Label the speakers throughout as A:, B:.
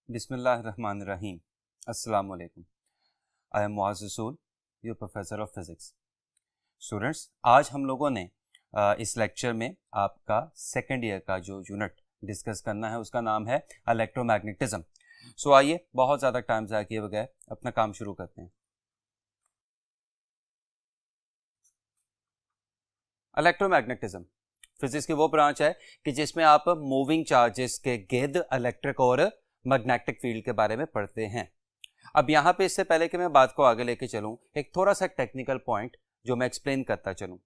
A: बिस्मिल्लाहिर्रहमानिर्रहीम। अस्सलाम वालेकुम। आई एम मुआज़ रसूल, your professor of physics. Students, आज हम लोगों ने इस लेक्चर में आपका सेकेंड ईयर का जो यूनिट डिस्कस करना है उसका नाम है इलेक्ट्रोमैग्नेटिज्म। सो आइए बहुत ज़्यादा टाइम ज़ाया किए बगैर अपना काम शुरू करते हैं। इलेक्ट्रोमैग्नेटिज्म फिजिक्स की वो ब्रांच है कि जिसमें आप मूविंग चार्जेस के गिर्द इलेक्ट्रिक और मैग्नेटिक फील्ड के बारे में पढ़ते हैं। अब यहाँ पे इससे पहले कि मैं बात को आगे लेके चलूँ, एक थोड़ा सा टेक्निकल पॉइंट जो मैं एक्सप्लेन करता चलूँ।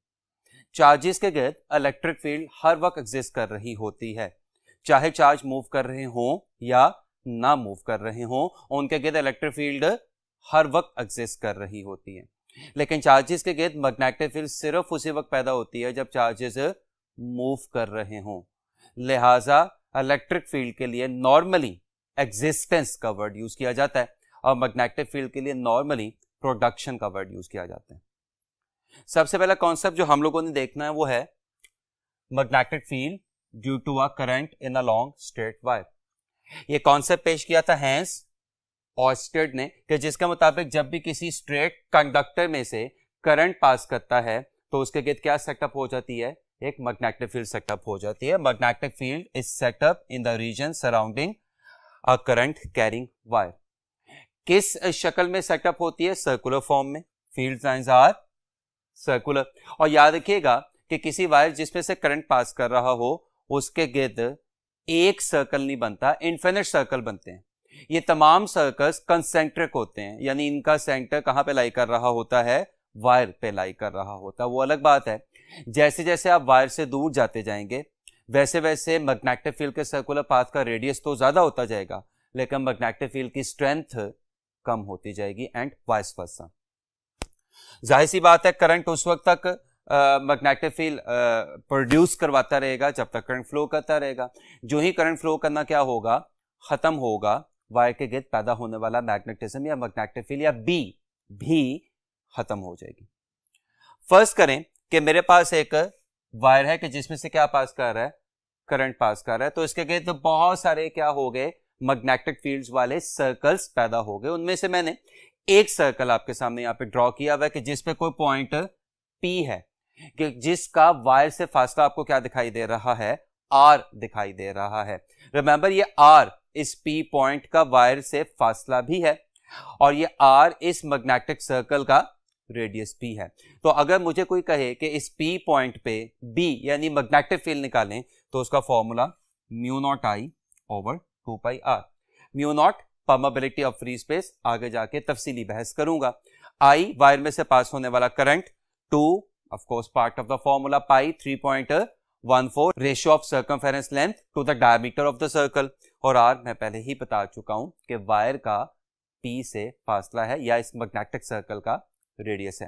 A: चार्जेस के गिर्द इलेक्ट्रिक फील्ड हर वक्त एग्जिस्ट कर रही होती है, चाहे चार्ज मूव कर रहे हों या ना मूव कर रहे हों, उनके गिर्द इलेक्ट्रिक फील्ड हर वक्त एग्जिस्ट कर रही होती है। लेकिन चार्जेस के गिर्द मैग्नेटिक फील्ड सिर्फ उसी वक्त पैदा होती है जब चार्जेस मूव कर रहे हों। लिहाजा इलेक्ट्रिक फील्ड के लिए नॉर्मली एग्जिस्टेंस का वर्ड यूज किया जाता है और मैग्नेटिक फील्ड के लिए नॉर्मली प्रोडक्शन का वर्ड यूज किया जाता है। सबसे पहला कॉन्सेप्ट जो हम लोगों ने देखना है वो है magnetic field due to a current in a long straight wire. ये कॉन्सेप्ट पेश किया था हैंस ऑर्स्टेड ने कि जिसके मुताबिक जब भी किसी स्ट्रेट कंडक्टर में से करंट पास करता है तो उसके गिर्द क्या सेटअप हो जाती है, एक मैग्नेटिक फील्ड सेटअप हो जाती है। Magnetic field is setup in the region surrounding a current carrying wire. किस शक्ल में सेटअप होती है? सर्कुलर फॉर्म में। Field lines are circular. और याद रखिएगा कि किसी वायर जिसमें से करंट पास कर रहा हो उसके गिर्द एक सर्कल नहीं बनता, इन्फिनिट सर्कल बनते हैं। ये तमाम सर्कल्स कंसेंट्रिक होते हैं, यानी इनका सेंटर कहां पे लाई कर रहा होता है? वायर पे लाई कर रहा होता है। वो अलग बात है, जैसे जैसे आप वायर से दूर जाते जाएंगे वैसे वैसे मैग्नेटिक फील्ड के सर्कुलर पाथ का रेडियस तो ज्यादा होता जाएगा लेकिन मैग्नेटिक फील्ड की स्ट्रेंथ कम होती जाएगी एंड वाइस वर्सा। जाहिर सी बात है करंट उस वक्त तक मैग्नेटिक फील्ड प्रोड्यूस करवाता रहेगा जब तक करंट फ्लो करता रहेगा। जो ही करंट फ्लो करना क्या होगा, खत्म होगा, वायर के गिर्द पैदा होने वाला मैग्नेटिज्म या मैग्नेटिक फील्ड या बी भी खत्म हो जाएगी। फर्स्ट करें कि मेरे पास एक वायर है कि जिसमें से क्या पास कर रहा है, करंट पास कर रहा है, तो इसके गिर्द तो बहुत सारे क्या हो गए, मैग्नेटिक फील्ड्स वाले सर्कल्स पैदा हो गए। उनमें से मैंने एक सर्कल आपके सामने यहाँ पे ड्रॉ किया हुआ है कि जिसपे कोई पॉइंट P है, कि जिसका वायर से फासला आपको क्या दिखाई दे रहा है, R दिखाई दे रहा है। रिमेंबर ये R इस P पॉइंट का वायर से फासला भी है और ये R इस मैग्नेटिक सर्कल का रेडियस P है। तो अगर मुझे कोई कहे कि इस P पॉइंट पे B यानी मैग्नेटिक फील्ड निकालें तो उसका formula mu naught I over 2 pi R। Mu naught permeability of free space, आगे जाके तफसीली बहस करूंगा। I वायर में से पास होने वाला current, 2 of course part of the formula, pi 3.14 ratio of circumference length to the diameter of the circle, और R मैं पहले ही बता चुका हूं कि वायर का P से फासला है या इस मैग्नेटिक सर्कल का रेडियस है।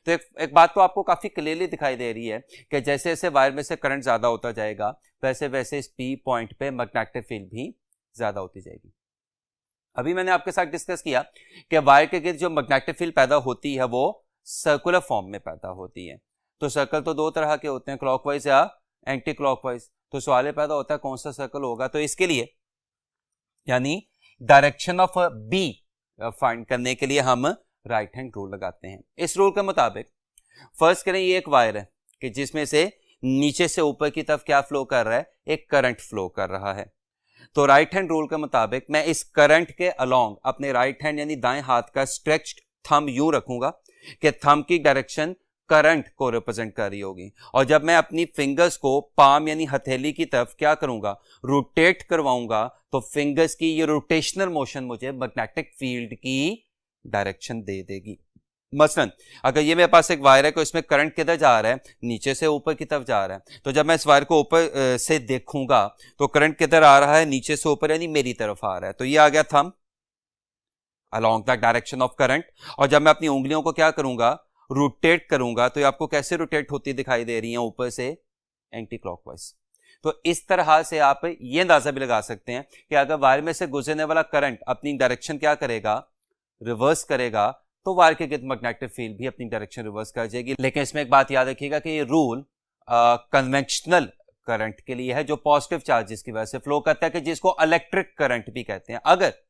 A: तो एक बात तो आपको काफी क्लियरली दिखाई दे रही है कि जैसे जैसे वायर में से करंट ज्यादा होता जाएगा वैसे वैसे इस P पॉइंट पे मैग्नेटिक फील्ड भी ज्यादा होती जाएगी। अभी मैंने आपके साथ डिस्कस किया कि वायर के गिर्द जो मैग्नेटिक फील्ड पैदा होती है वो सर्कुलर फॉर्म में पैदा होती है। तो सर्कल तो दो तरह के होते हैं, क्लॉकवाइज या एंटी क्लॉकवाइज। तो सवाल पैदा होता है कौन सा सर्कल होगा, तो इसके लिए यानी डायरेक्शन ऑफ बी फाइंड करने के लिए हम राइट हैंड रूल लगाते हैं। इस रूल के मुताबिक फर्स्ट करें, ये एक वायर है कि जिसमें से नीचे से ऊपर की तरफ क्या फ्लो कर रहा है, एक करंट फ्लो कर रहा है। तो राइट हैंड रूल के मुताबिक मैं इस करंट के अलोंग अपने राइट हैंड यानी दाएं हाथ का स्ट्रेच्ड थंब यूं रखूंगा कि थंब की डायरेक्शन करंट को रिप्रेजेंट कर रही होगी, और जब मैं अपनी फिंगर्स को पाम यानी हथेली की तरफ क्या करूंगा, रोटेट करवाऊंगा, तो फिंगर्स की ये रोटेशनल मोशन मुझे मैग्नेटिक फील्ड की डायरेक्शन दे देगी। मसलन अगर ये मेरे पास एक वायर है तो इसमें करंट किधर जा रहा है, नीचे से ऊपर की तरफ जा रहा है, तो जब मैं इस वायर को ऊपर से देखूंगा तो करंट किधर आ रहा है, नीचे से ऊपर यानी मेरी तरफ आ रहा है। तो ये आ गया thumb along the direction of current. और जब मैं अपनी उंगलियों को क्या करूंगा, रोटेट करूंगा, तो ये आपको कैसे रोटेट होती दिखाई दे रही है, ऊपर से एंटी क्लॉकवाइज। तो इस तरह से आप ये अंदाजा भी लगा सकते हैं कि अगर वायर में से गुजरने वाला करंट अपनी डायरेक्शन क्या करेगा, रिवर्स करेगा, तो वायर के गिर्द मैग्नेटिक फील्ड भी अपनी डायरेक्शन रिवर्स कर जाएगी। लेकिन इसमें एक बात याद रखिएगा कि ये रूल कन्वेंशनल करंट के लिए है जो पॉजिटिव चार्जेस की वजह से फ्लो करता है, कि जिसको इलेक्ट्रिक करंट भी कहते हैं। अगर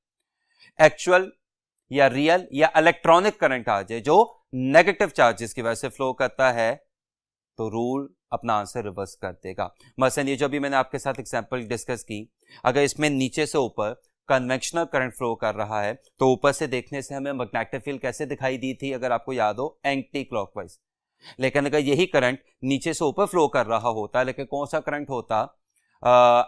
A: एक्चुअल या रियल या इलेक्ट्रॉनिक करंट आ जाए जो नेगेटिव चार्जेस की वजह से फ्लो करता है, तो रूल अपना आंसर रिवर्स कर देगा। मसलन ये जो भी मैंने आपके साथ एग्जांपल डिस्कस की, अगर इसमें नीचे से ऊपर कन्वेंशनल करंट फ्लो कर रहा है तो ऊपर से देखने से हमें मैग्नेटिक फील्ड कैसे दिखाई दी थी, अगर आपको याद हो, एंटी क्लॉकवाइज। लेकिन अगर यही करंट नीचे से ऊपर फ्लो कर रहा होता, लेकिन कौन सा करंट होता,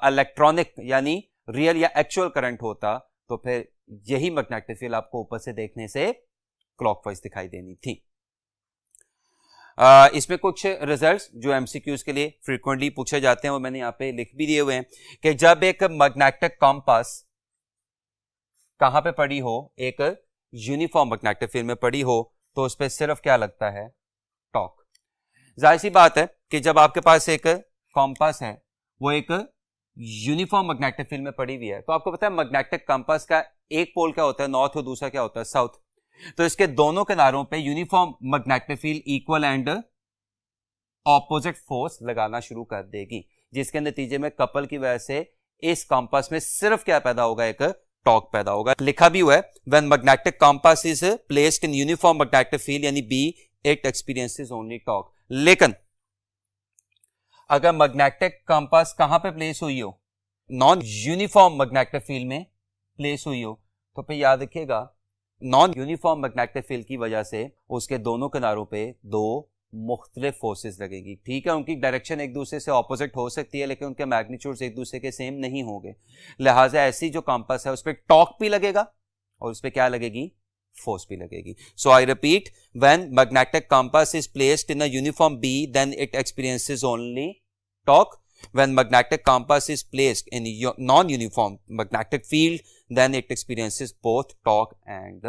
A: इलेक्ट्रॉनिक यानी रियल या एक्चुअल करंट होता, तो फिर यही मैग्नेटिक फील्ड आपको ऊपर से देखने से क्लॉकवाइज दिखाई देनी थी। इसमें कुछ रिजल्ट्स जो एमसीक्यूज के लिए फ्रीक्वेंटली पूछे जाते हैं वो मैंने यहां पे लिख भी दिए हुए हैं, कि जब एक मैग्नेटिक कंपास कहां पे पड़ी हो, एक यूनिफॉर्म मैग्नेटिक फील्ड में पड़ी हो, तो उस पर सिर्फ क्या लगता है, टॉर्क। जाहिर सी बात है कि जब आपके पास एक कंपास है, वो एक यूनिफॉर्म मैग्नेटिक फील्ड में पड़ी हुई है, तो आपको पता है मैग्नेटिक कंपास का एक पोल क्या होता है, नॉर्थ, और दूसरा क्या होता है, साउथ। तो इसके दोनों किनारों पे uniform magnetic field equal and opposite force लगाना शुरू कर देगी, जिसके नतीजे में कपल की वजह से इस कंपास में सिर्फ क्या पैदा होगा, एक टॉर्क पैदा होगा। लिखा भी हुआ है, when magnetic compass is placed in uniform magnetic field यानी B, it experiences only torque. लेकिन अगर मैग्नेटिक कंपास कहां पे प्लेस हुई हो, नॉन यूनिफॉर्म मैग्नेटिक फील्ड में प्लेस हुई हो, तो फिर याद रखिएगा नॉन यूनिफॉर्म मैग्नेटिक फील्ड की वजह से उसके दोनों किनारों पे दो मुख्तलिफ फोर्सेस लगेगी। ठीक है, उनकी डायरेक्शन एक दूसरे से ऑपोजिट हो सकती है, लेकिन उनके मैग्नीट्यूड्स एक दूसरे के सेम नहीं होंगे। लिहाजा ऐसी जो कंपास है उस पर टॉर्क भी लगेगा और उस पर क्या लगेगी, फोर्स भी लगेगी। So I repeat, when magnetic compass is placed in a uniform B, then it experiences only torque. When magnetic compass is placed in non-uniform magnetic field, then it experiences both torque and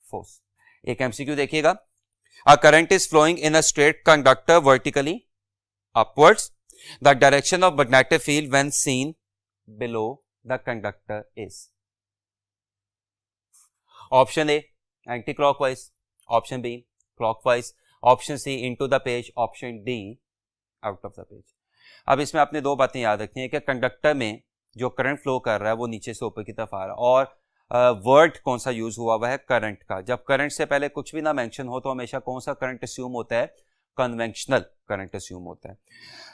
A: force. एक MCQ देखिएगा, a current is flowing in a straight conductor vertically upwards. The direction of magnetic field when seen below the conductor is. Option A anti-clockwise, Option B clockwise, Option C into the page, Option D out of the page. अब इसमें आपने दो बातें याद रखनी है कि conductor में जो करंट फ्लो कर रहा है वो नीचे से ऊपर की तरफ आ रहा है, और वर्ड कौन सा यूज हुआ हुआ है, करंट का। जब करंट से पहले कुछ भी ना मेंशन हो तो हमेशा कौन सा करंट अस्यूम होता है, कन्वेंशनल करंट अस्यूम होता है।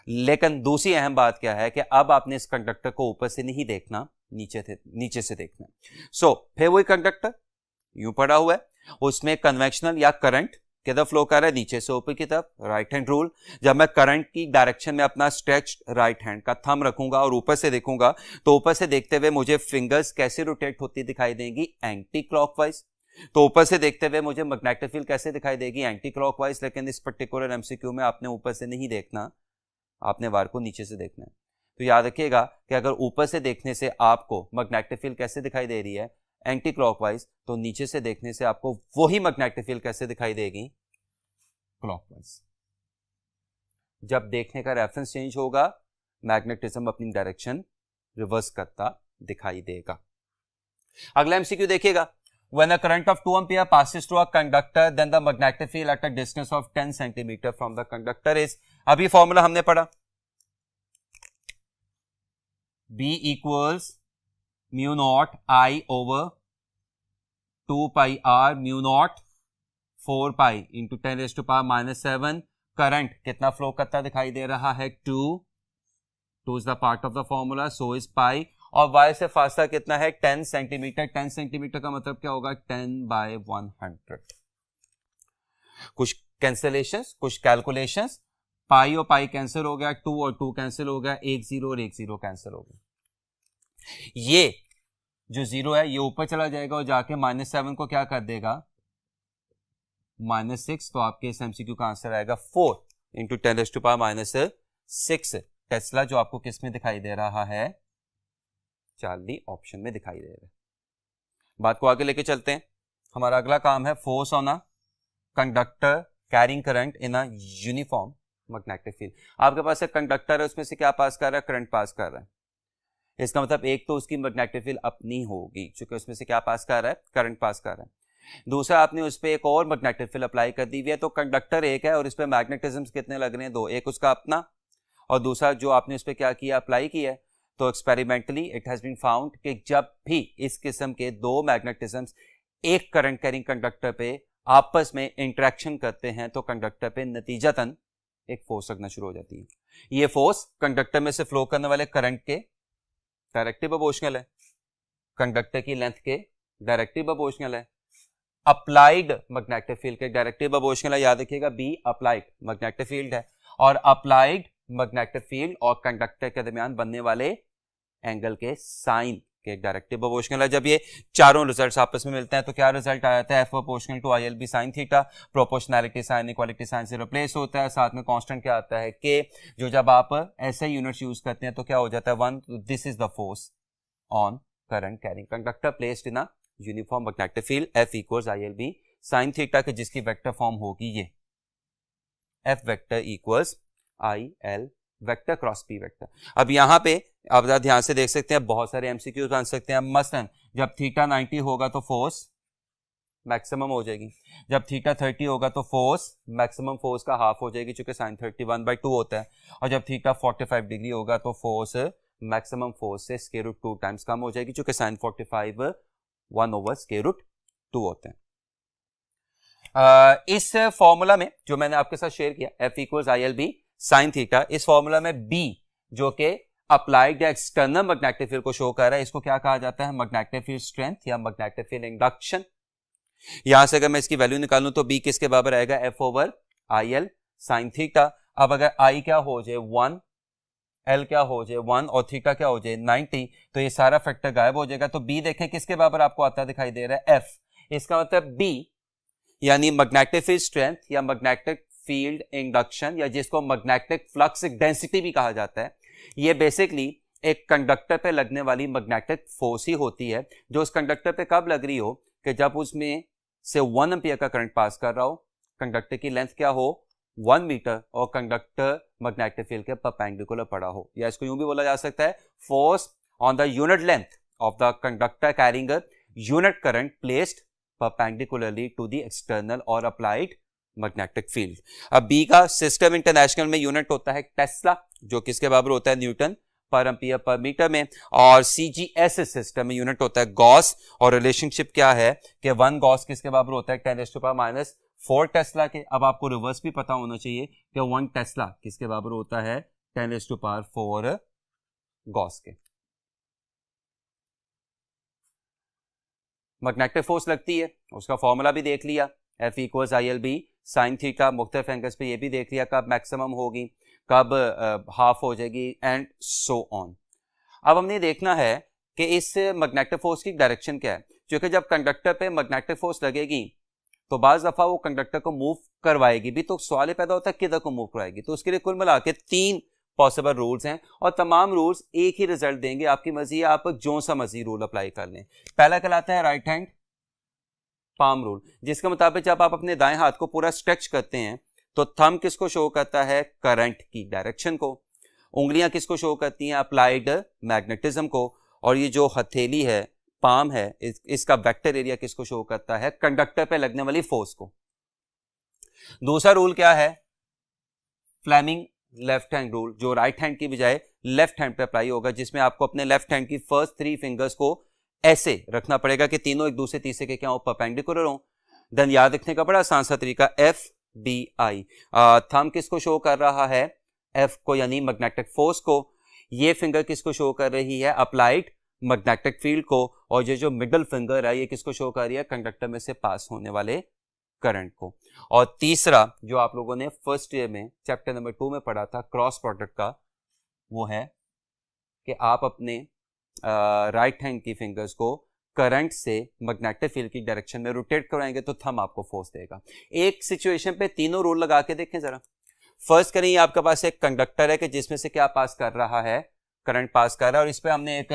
A: लेकिन दूसरी अहम बात क्या है कि अब आपने इस कंडक्टर को ऊपर से नहीं देखना, नीचे से देखना। सो फिर वही कंडक्टर यूं पड़ा हुआ है, उसमें कन्वेंशनल या करंट किधर फ्लो कर रहा है, नीचे से ऊपर की तरफ, राइट हैंड रूल। जब मैं करंट की डायरेक्शन में अपना स्ट्रेच राइट हैंड का थंब रखूंगा और ऊपर से देखूंगा, तो ऊपर से देखते हुए मुझे फिंगर्स कैसे रोटेट होती दिखाई देंगी, एंटी क्लॉकवाइज। तो ऊपर से देखते हुए मुझे मैग्नेटिक फील्ड कैसे दिखाई देगी, एंटी क्लॉकवाइज। लेकिन इस पर्टिकुलर एमसीक्यू में आपने ऊपर से नहीं देखना, आपने वार को नीचे से देखना है। तो याद रखिएगा कि अगर ऊपर से देखने से आपको मैग्नेटिक फील्ड कैसे दिखाई दे रही है, एंटी क्लॉकवाइज, तो नीचे से देखने से आपको वही मैग्नेटिक फील्ड कैसे दिखाई देगी, क्लॉकवाइज। जब देखने का रेफरेंस चेंज होगा, मैग्नेटिज्म अपनी डायरेक्शन रिवर्स करता दिखाई देगा। अगला एमसीक्यू देखिएगा, when a current of 2 ampere passes through a conductor, then the magnetic field at a distance of 10 centimeter from the conductor is, अभी फॉर्मूला हमने पढ़ा, B equals mu naught I over 2 pi r mu naught 4 pi into 10⁻⁻⁷। Current कितना flow करता दिखाई दे रहा है, 2 is the part of the formula, so is pi. और y से फासला कितना है, 10 सेंटीमीटर। 10 सेंटीमीटर का मतलब क्या होगा, 10/100। कुछ कैंसिलेशंस, कुछ कैलकुलेशंस, पाई और पाई कैंसिल हो गया, 2 और 2 कैंसिल हो गया, 1 0 और 1 0 कैंसिल हो गया। ये जो 0 है ये ऊपर चला जाएगा और जाके -7 को क्या कर देगा, -6। तो आपके इस एमसीक्यू का आंसर आएगा 4 इंटू 10⁻⁻⁶ टेस्ला, जो आपको किस में दिखाई दे रहा है, चार्ली ऑप्शन में दिखाई दे रहा है। बात को आगे लेके चलते हैं। हमारा अगला काम है force on a conductor carrying current in a uniform magnetic field. आपके पास एक कंडक्टर है, उसमें से क्या पास कर रहा है, करंट पास कर रहा है। इसका मतलब एक तो उसकी मैग्नेटिक फील्ड अपनी होगी, क्योंकि उसमें से क्या पास कर रहा है, करंट पास कर रहा है। दूसरा, आपने उस पर एक और मैग्नेटिक फील्ड अप्लाई कर दी हुई है, तो कंडक्टर एक है और इस पर मैग्नेटिज्म कितने लग रहे हैं, 2। एक उसका अपना और दूसरा जो आपने उस पर क्या किया, अप्लाई किया है। तो experimentally it has been found कि जब भी इस किस्म के दो मैग्नेटिज्म्स एक करंट कैरिंग कंडक्टर पे आपस में इंटरेक्शन करते हैं तो कंडक्टर पे नतीजतन एक फोर्स लगना शुरू हो जाती है। ये फोर्स कंडक्टर में से फ्लो करने वाले करंट के डायरेक्टली प्रोपोर्शनल है, कंडक्टर की लेंथ के डायरेक्टली प्रोपोर्शनल है, अप्लाइड मैग्नेटिक फील्ड के डायरेक्टली प्रोपोर्शनल है। याद रखिएगा बी अप्लाइड मैग्नेटिक फील्ड है, और अप्लाइड मैग्नेटिक फील्ड और कंडक्टर के दरमियान बनने वाले एंगल के साइन के डायरेक्टली प्रोपोर्शनल है। जब ये चारों रिजल्ट्स आपस में मिलते हैं तो क्या रिजल्ट आ जाता है, F proportional to I L B sine theta. Proportionality sign equality sign से रिप्लेस होता है, साथ में कांस्टेंट क्या आता है, के, जो जब आप ऐसे यूनिट्स यूज करते हैं तो क्या हो जाता है, 1, this is the force on current carrying conductor placed in a uniform magnetic field, F equals I L B sine theta के, जिसकी वेक्टर फॉर्म होगी ये F vector equals I L vector cross P vector. अब यहाँ पे आप ध्यान से देख सकते हैं बहुत सारे एमसीक्यूज बन सकते हैं। मसलन जब थीटा 90 होगा तो फोर्स मैक्सिमम हो जाएगी, जब थीटा 30 होगा तो फोर्स मैक्सिमम फोर्स का हाफ हो जाएगी चूंकि साइन 30 1/2 होता है, और जब थीटा 45 डिग्री होगा तो फोर्स मैक्सिमम फोर्स से स्क्वायर रूट 2 टाइम्स कम हो जाएगी चूंकि साइन 45 1/√2 होते हैं। इस फॉर्मूला में जो मैंने आपके साथ शेयर किया F equals I L B sine theta, इस फॉर्मूला में बी जो कि अप्लाइड या एक्सटर्नल मैग्नेटिक फील्ड को शो कर रहा है, इसको क्या कहा जाता है, मैग्नेटिक फील्ड स्ट्रेंथ या मैग्नेटिक फील्ड इंडक्शन। यहां से अगर मैं इसकी वैल्यू निकालूं तो बी किसके बराबर आएगा, F over I L sine theta. अब अगर आई क्या हो जाए 1, एल क्या हो जाए 1 और थीटा क्या हो जाए 90, तो ये सारा फैक्टर गायब हो जाएगा। तो बी देखें किसके बराबर आपको आता दिखाई दे रहा है, एफ। इसका मतलब बी यानी मैग्नेटिक फील्ड स्ट्रेंथ या मैग्नेटिक फील्ड इंडक्शन या जिसको मैग्नेटिक फ्लक्स डेंसिटी भी कहा जाता है, ये बेसिकली एक कंडक्टर पे लगने वाली मैग्नेटिक फोर्स ही होती है, जो उस कंडक्टर पे कब लग रही हो कि जब उसमें से 1 एम्पियर का करंट पास कर रहा हो, कंडक्टर की लेंथ क्या हो 1 मीटर और कंडक्टर मैग्नेटिक फील्ड के परपेंडिकुलर पड़ा हो, या इसको यूं भी बोला जा सकता है force on the unit length of the conductor carrying unit current placed perpendicularly to the external और अप्लाइड मैग्नेटिक फील्ड। अब बी का सिस्टम इंटरनेशनल में यूनिट होता है टेस्ला, जो किसके बराबर होता है, न्यूटन पर एम्पियर पर मीटर में, और सीजीएस सिस्टम में यूनिट होता है गॉस, और रिलेशनशिप क्या है कि 1 गॉस किसके बराबर होता है 10⁻⁴ टेस्ला के। अब आपको रिवर्स भी पता होना चाहिए कि 1 टेस्ला किसके बराबर होता है 10⁻⁴ गॉस के। मैग्नेटिक फोर्स लगती है, उसका फॉर्मूला भी देख लिया, F equals I L B sine theta. मुख्तलिफ एंगल्स पे ये भी देख लिया कब मैक्सिमम होगी, कब हाफ हो जाएगी, एंड सो ऑन। अब हमने देखना है कि इस मैग्नेटिक फोर्स की डायरेक्शन क्या है, क्योंकि जब कंडक्टर पे मैग्नेटिक फोर्स लगेगी तो बाज दफा वो कंडक्टर को मूव करवाएगी भी, तो सवाल पैदा होता है किधर को मूव करवाएगी। तो उसके लिए कुल मिला के 3 पॉसिबल रूल्स हैं, और तमाम रूल्स एक ही रिजल्ट देंगे, आपकी मर्जी है आप जो सा मर्जी रूल अप्लाई कर लें। पहला कहलाता है राइट हैंड पाम रूल, जिसके मुताबिक जब आप अपने दाएं हाथ को पूरा स्ट्रेच करते हैं तो थंब किसको शो करता है, करंट की डायरेक्शन को, उंगलियां किसको शो करती हैं, अप्लाइड मैग्नेटिज्म को, और ये जो हथेली है पाम है इसका वेक्टर एरिया किसको शो करता है, कंडक्टर पे लगने वाली फोर्स को। दूसरा रूल क्या है, फ्लेमिंग लेफ्ट हैंड रूल, जो राइट हैंड की बजाय लेफ्ट हैंड पे अप्लाई होगा, जिसमें आपको अपने लेफ्ट हैंड की फर्स्ट 3 फिंगर्स को ऐसे रखना पड़ेगा कि तीनों एक दूसरे तीसरे के क्या हो, परपेंडिकुलर हो। देन याद रखने का बड़ा आसान सा तरीका, एफ बी आई, थंब किसको शो कर रहा है, एफ को यानी मैग्नेटिक फोर्स को, ये फिंगर किसको शो कर रही है, अप्लाइड मैग्नेटिक फील्ड को, और ये जो मिडिल फिंगर है ये किसको शो कर रही है, कंडक्टर में से पास होने वाले करंट को। और तीसरा जो आप लोगों ने फर्स्ट ईयर में चैप्टर नंबर 2 में पढ़ा था क्रॉस प्रोडक्ट का, वो है कि आप अपने राइट हैंड की फिंगर्स को करंट से मैग्नेटिक फील्ड की डायरेक्शन में रोटेट कराएंगे तो थंब आपको फोर्स देगा। एक सिचुएशन पे तीनों रूल लगा के देखें जरा। फर्स्ट करें, आपके पास एक कंडक्टर है कि जिसमें से क्या पास कर रहा है, करंट पास कर रहा है, और इस पे हमने एक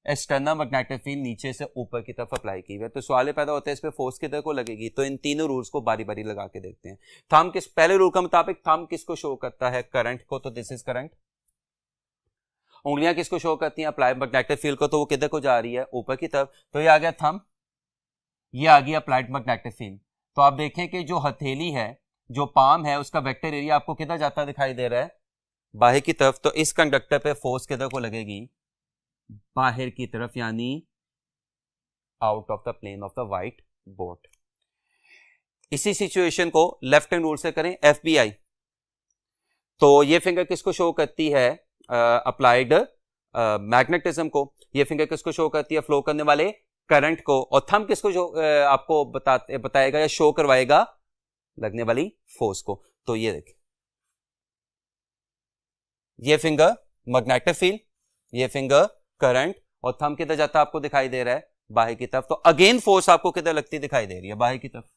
A: एक्सटर्नल मैग्नेटिक फील्ड नीचे से ऊपर की तरफ अप्लाई की है। तो सवाल पैदा होता है इस पे फोर्स किधर को लगेगी, तो इन तीनों रूल्स को बारी बारी लगा के देखते हैं। थंब किस, पहले रूल का मुताबिक थंब किसको शो करता है, करंट को, तो दिस इज करंट। उंगलियां किसको शो करती हैं, अप्लाई मैग्नेटिक फील्ड को, तो वो किधर को जा रही है, ऊपर की तरफ। तो ये आ गया थंब, ये आ गया अप्लाइड मैग्नेटिक फील्ड। तो आप देखें कि जो हथेली है, जो पाम है, उसका वेक्टर एरिया आपको किधर जाता दिखाई दे रहा है, बाहर की तरफ, तो इस कंडक्टर पे फोर्स किधर को लगेगी, बाहर की तरफ, यानी out of the plane of the white board. इसी सिचुएशन को लेफ्ट हैंड रूल से करें, FBI। तो ये फिंगर किसको शो करती है, अप्लाइड मैग्नेटिज्म को। ये फिंगर किसको शो करती है, फ्लो करने वाले करंट को। और थंब किसको जो आपको बताएगा या शो करवाएगा, लगने वाली फोर्स को। तो ये देखिए, ये फिंगर मैग्नेटिक फील्ड, ये फिंगर करंट, और थंब किधर जाता है आपको दिखाई दे रहा है, बाहर की तरफ। तो अगेन फोर्स आपको किधर लगती दिखाई दे रही है, बाहर की तरफ।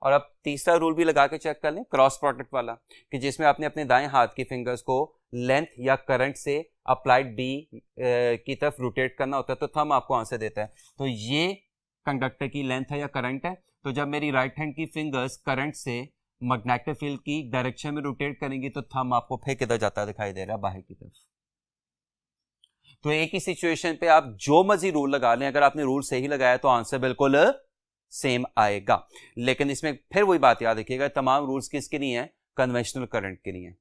A: और अब तीसरा रूल भी लगा के चेक कर लें, क्रॉस प्रोडक्ट वाला, कि जिसमें आपने अपने दाएं हाथ की फिंगर्स को लेंथ या करंट से अप्लाइड डी की तरफ रोटेट करना होता है, तो थंब आपको आंसर देता है। तो ये कंडक्टर की लेंथ है या करंट है। तो जब मेरी राइट हैंड की फिंगर्स करंट से मैग्नेटिक फील्ड की डायरेक्शन में रोटेट करेंगी, तो थंब आपको फिर किधर जाता दिखाई दे रहा है, बाहर की तरफ। तो एक ही सिचुएशन पे आप जो मर्जी रूल लगा लें, अगर आपने रूल सही लगाया तो आंसर बिल्कुल सेम आएगा। लेकिन इसमें फिर वही बात याद रखिएगा, तमाम रूल्स किसके लिए हैं, कन्वेंशनल करंट के लिए।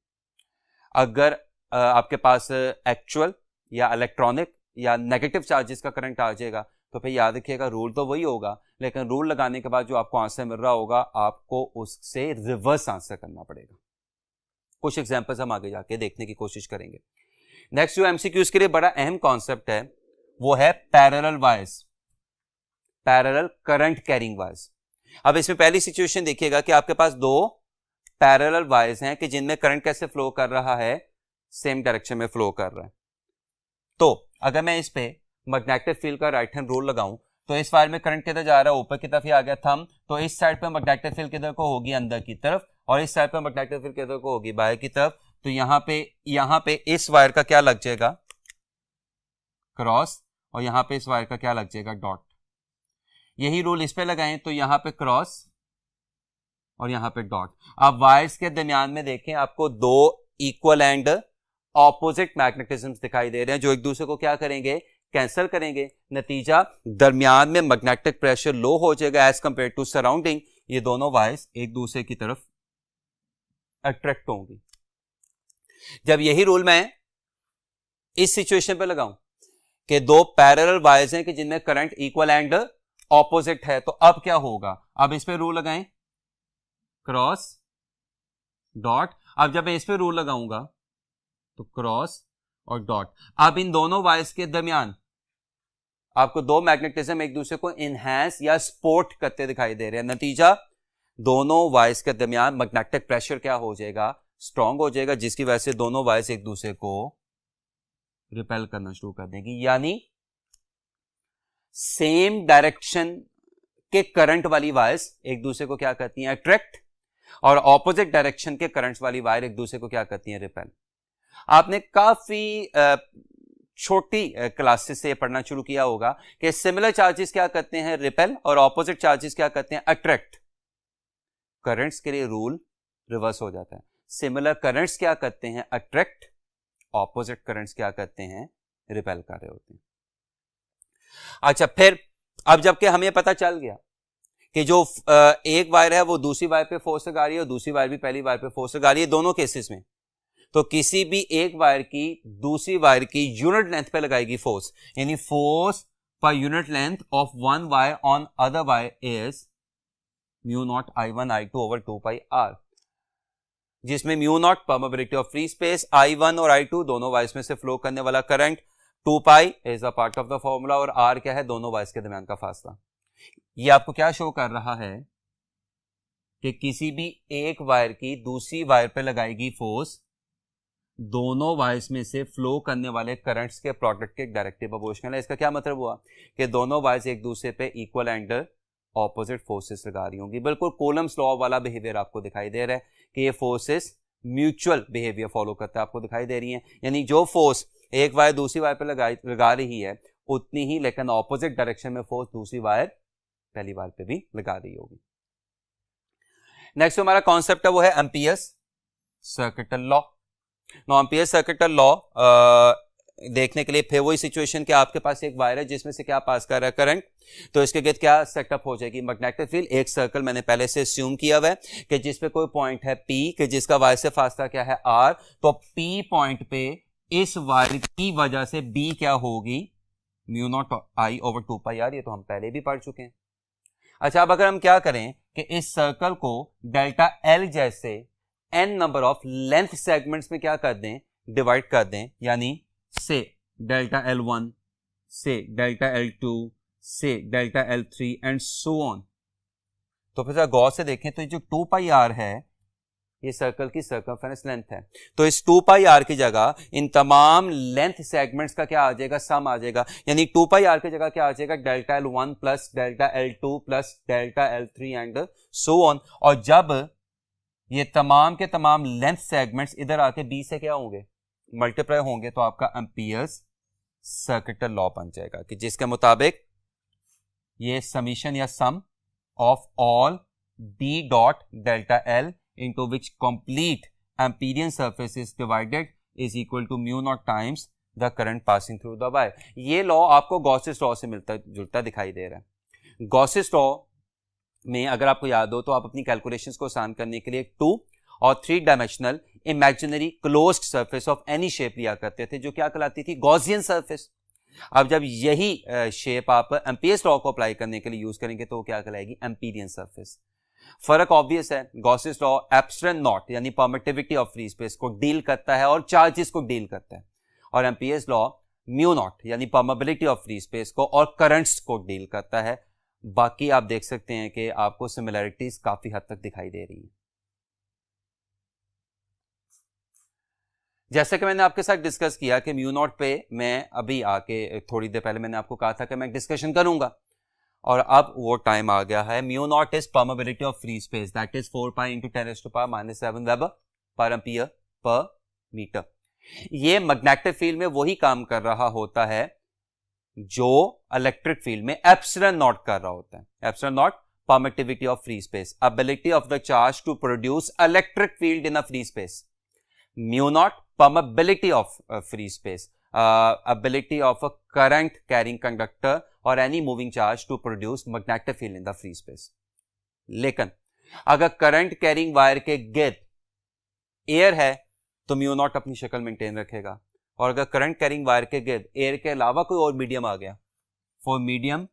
A: अगर आपके पास एक्चुअल या इलेक्ट्रॉनिक या नेगेटिव चार्जेस का करंट आ जाएगा, तो फिर याद रखिएगा रूल तो वही होगा, लेकिन रूल लगाने के बाद जो आपको आंसर मिल रहा होगा, आपको उससे रिवर्स आंसर करना पड़ेगा। कुछ एग्जांपल्स हम आगे जाके देखने की कोशिश करेंगे। नेक्स्ट जो एमसीक्यूज के लिए बड़ा अहम कॉन्सेप्ट है, वो है parallel wires, parallel current carrying wires. अब इसमें पहली सिचुएशन देखिएगा कि आपके पास दो पैरेलल वायर्स हैं कि जिनमें करंट कैसे फ्लो कर रहा है, सेम डायरेक्शन में फ्लो कर रहा है। तो अगर मैं इस पे मैग्नेटिक फील्ड का राइट हैंड रूल लगाऊं, तो इस वायर में करंट किधर जा रहा है, ऊपर की तरफ ही आ गया थंब। तो इस साइड पे मैग्नेटिक फील्ड किधर को होगी, अंदर की तरफ, और इस साइड पे मैग्नेटिक फील्ड किधर को होगी, बाहर की तरफ। तो यहां पे इस वायर का क्या लग जाएगा, क्रॉस, और यहां पे इस वायर का क्या लग जाएगा, डॉट। यही रूल इस पे लगाएं तो यहां पे क्रॉस और यहां पे डॉट। अब वायर्स के दरमियान में देखें, आपको दो इक्वल एंड ऑपोजिट मैग्नेटिज्म दिखाई दे रहे हैं, जो एक दूसरे को क्या करेंगे, कैंसिल करेंगे। नतीजा, दरमियान में मैग्नेटिक प्रेशर लो हो जाएगा एज कंपेयर टू सराउंडिंग। ये दोनों वायर्स एक दूसरे की तरफ अट्रैक्ट होंगी। जब यही रूल मैं इस सिचुएशन पे लगाऊं कि दो पैरेलल वायर्स हैं कि जिनमें करंट इक्वल एंड ऑपोजिट है, तो अब क्या होगा, अब इस पे रूल लगाएं, क्रॉस डॉट। अब जब मैं इस पे रूल लगाऊंगा तो क्रॉस और डॉट। अब इन दोनों वायर्स के दरमियान आपको दो मैग्नेटिज्म एक दूसरे को इनहैंस या सपोर्ट करते दिखाई दे रहे हैं। नतीजा, दोनों वायर्स के दरमियान मैग्नेटिक प्रेशर क्या हो जाएगा, स्ट्रांग हो जाएगा, जिसकी वजह से दोनों वायर्स एक दूसरे को रिपेल करना शुरू कर देंगी। यानी सेम डायरेक्शन के करंट वाली वायर्स एक दूसरे को क्या करती हैं, अट्रैक्ट, और ऑपोजिट डायरेक्शन के करंट्स वाली वायर एक दूसरे को क्या करती हैं, रिपेल। आपने काफी छोटी क्लासेस से पढ़ना शुरू किया होगा कि सिमिलर चार्जेस क्या करते हैं, रिपेल, और ऑपोजिट चार्जेस क्या करते हैं, अट्रैक्ट। करंट्स के लिए रूल रिवर्स हो जाता है। सिमिलर करंट्स क्या करते हैं, अट्रैक्ट, ऑपोजिट करंट्स क्या करते हैं, रिपेल कर रहे होते हैं। अच्छा, फिर अब जबकि हमें पता चल गया कि जो एक वायर है वो दूसरी वायर पे फोर्स लगा रही है और दूसरी वायर भी पहली वायर पे फोर्स लगा रही है, दोनों केसेस में, तो किसी भी एक वायर की दूसरी वायर की यूनिट लेंथ पे लगाएगी फोर्स, यानी force per unit length of one wire on other wire is mu naught I1 I2 over 2 pi R, जिसमें mu naught permeability of free space, I1 और I2 दोनों wires में से flow करने वाला current, 2 pi is a part of the formula, और R क्या है, दोनों वायर्स के दरमियान का फासला। ये आपको क्या शो कर रहा है कि किसी भी एक वायर की दूसरी वायर पे लगाएगी फोर्स, दोनों वायर्स में से फ्लो करने वाले करंट्स के प्रोडक्ट के डायरेक्टली प्रोपोर्शनल है। इसका क्या मतलब हुआ कि दोनों वायर्स एक दूसरे पे इक्वल एंड ऑपोजिट फोर्सेस लगा रही होंगी। बिल्कुल कूलम्स लॉ वाला बिहेवियर आपको दिखाई दे रहा है कि ये फोर्सेस म्यूचुअल बिहेवियर फॉलो करता है, आपको दिखाई दे रही है। यानी जो फोर्स एक वायर दूसरी वायर पे लगा रही है, उतनी ही लेकिन ऑपोजिट डायरेक्शन में फोर्स दूसरी वायर पहली वायर पे भी लगा रही होगी। नेक्स्ट हमारा कॉन्सेप्ट है वो है Ampere's circuital law. No Ampere's circuital law देखने के लिए फिर वही सिचुएशन कि आपके पास एक वायर है जिसमें से क्या पास कर रहा है करंट, तो इसके गिर्द क्या सेटअप हो जाएगी मैग्नेटिक फील्ड। एक सर्कल मैंने पहले से अस्यूम किया हुआ है कि जिसपे कोई पॉइंट है P कि जिसका वायर से फासला क्या है R, तो P पॉइंट पे इस वायर की वजह से B क्या होगी mu naught I over 2πr, ये तो हम पहले भी पढ़ चुके हैं। अच्छा, अब अगर हम क्या करें कि इस सर्कल को डेल्टा L जैसे n number of length segments में क्या कर दें, डिवाइड कर दें, यानी से डेल्टा L1 से डेल्टा L2 से delta L3 and so on. तो फिर गौर से देखें तो जो 2πr है ये सर्कल की सर्कमफेरेंस लेंथ है, तो इस 2πr की जगह इन तमाम लेंथ सेगमेंट्स का क्या आ जाएगा, सम आ जाएगा, यानी 2πr की जगह क्या आ जाएगा delta L1 plus delta L2 plus delta L3 and so on. और जब ये तमाम के तमाम लेंथ सेगमेंट्स इधर आके B से क्या होंगे, मल्टीप्लाई होंगे, तो आपका एम्पियर्स सर्किटल लॉ बन जाएगा कि जिसके मुताबिक ये समीशन या sum of all B dot delta L into which complete Amperian surface is divided is equal to mu naught times the current passing through the wire। ये लॉ आपको Gauss's law से मिलता जुलता दिखाई दे रहा है। गॉसेस लॉ में अगर आपको याद हो तो आप अपनी कैलकुलेशंस को आसान करने के लिए 2 और 3 dimensional imaginary closed surface of any shape लिया करते थे जो क्या कहलाती थी, गॉसियन सरफेस। अब जब यही शेप आप एम्पियर्स लॉ को अप्लाई करने के लिए यूज करेंगे तो क्या कहलाएगी, एम्पीरियन सरफेस। फर्क ऑब्वियस है, गॉसेस लॉ एप्सिलॉन नॉट यानी परमिटिविटी ऑफ फ्री स्पेस को डील करता है और चार्जेस को डील करता है, और एम्पियर्स लॉ म्यू नॉट यानी परमिबिलिटी ऑफ फ्री स्पेस को और करंट्स को डील करता है। बाकी आप देख सकते हैं कि आपको सिमिलैरिटीज काफी हद तक दिखाई दे रही है। जैसे कि मैंने आपके साथ डिस्कस किया कि म्यू नॉट पे मैं अभी आके थोड़ी देर पहले मैंने आपको कहा था कि मैं डिस्कशन करूंगा, और अब वो टाइम आ गया है। Mu naught is permeability of free space, that is 4π × 10⁻⁻⁷ weber per ampere per metre. ये मैग्नेटिक फील्ड में वही काम कर रहा होता है जो इलेक्ट्रिक फील्ड में एप्सिलॉन नॉट कर रहा होता है। Epsilon naught permittivity of free space, ability of the charge to produce electric field in a free space. Mu naught permeability of free space, ability of a current carrying conductor or any moving charge to produce magnetic field in the free space। लेकिन अगर current carrying wire के गिर्द air है तो mu naught अपनी शक्ल maintain रखेगा, और अगर करंट कैरिंग वायर के गिर्द एयर के अलावा कोई और मीडियम आ गया, for medium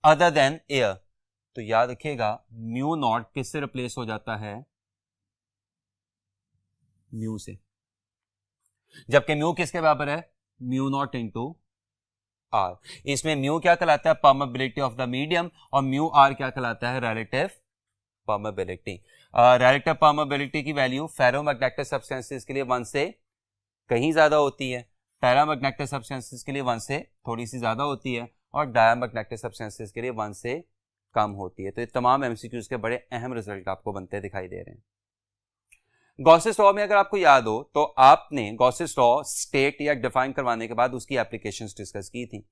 A: other than air, तो याद रखिएगा म्यू नॉट किससे रिप्लेस हो जाता है, म्यू से। जबकि म्यू किसके बराबर है, म्यू नॉट इंटू आर। इसमें म्यू क्या कहलाता है, परमेबिलिटी ऑफ द मीडियम, और म्यू आर क्या कहलाता है, रिलेटिव परमेबिलिटी। रिलेटिव परमेबिलिटी की वैल्यू फेरोमैग्नेटिक सब्सटेंसेस के लिए 1 से कहीं ज्यादा होती है, पैरामैग्नेटिक सब्सटेंसेस के लिए 1 से थोड़ी सी ज्यादा होती है, और डायमैग्नेटिक सब्सटेंसेस के लिए 1 से कम होती है। तो ये तमाम एमसीक्यूज के बड़े अहम रिजल्ट आपको बनते दिखाई दे रहे हैं। गॉसेस लॉ में अगर आपको याद हो तो आपने गॉसेस लॉ स्टेट या डिफाइन करवाने के बाद उसकी एप्लीकेशंस डिस्कस की थी,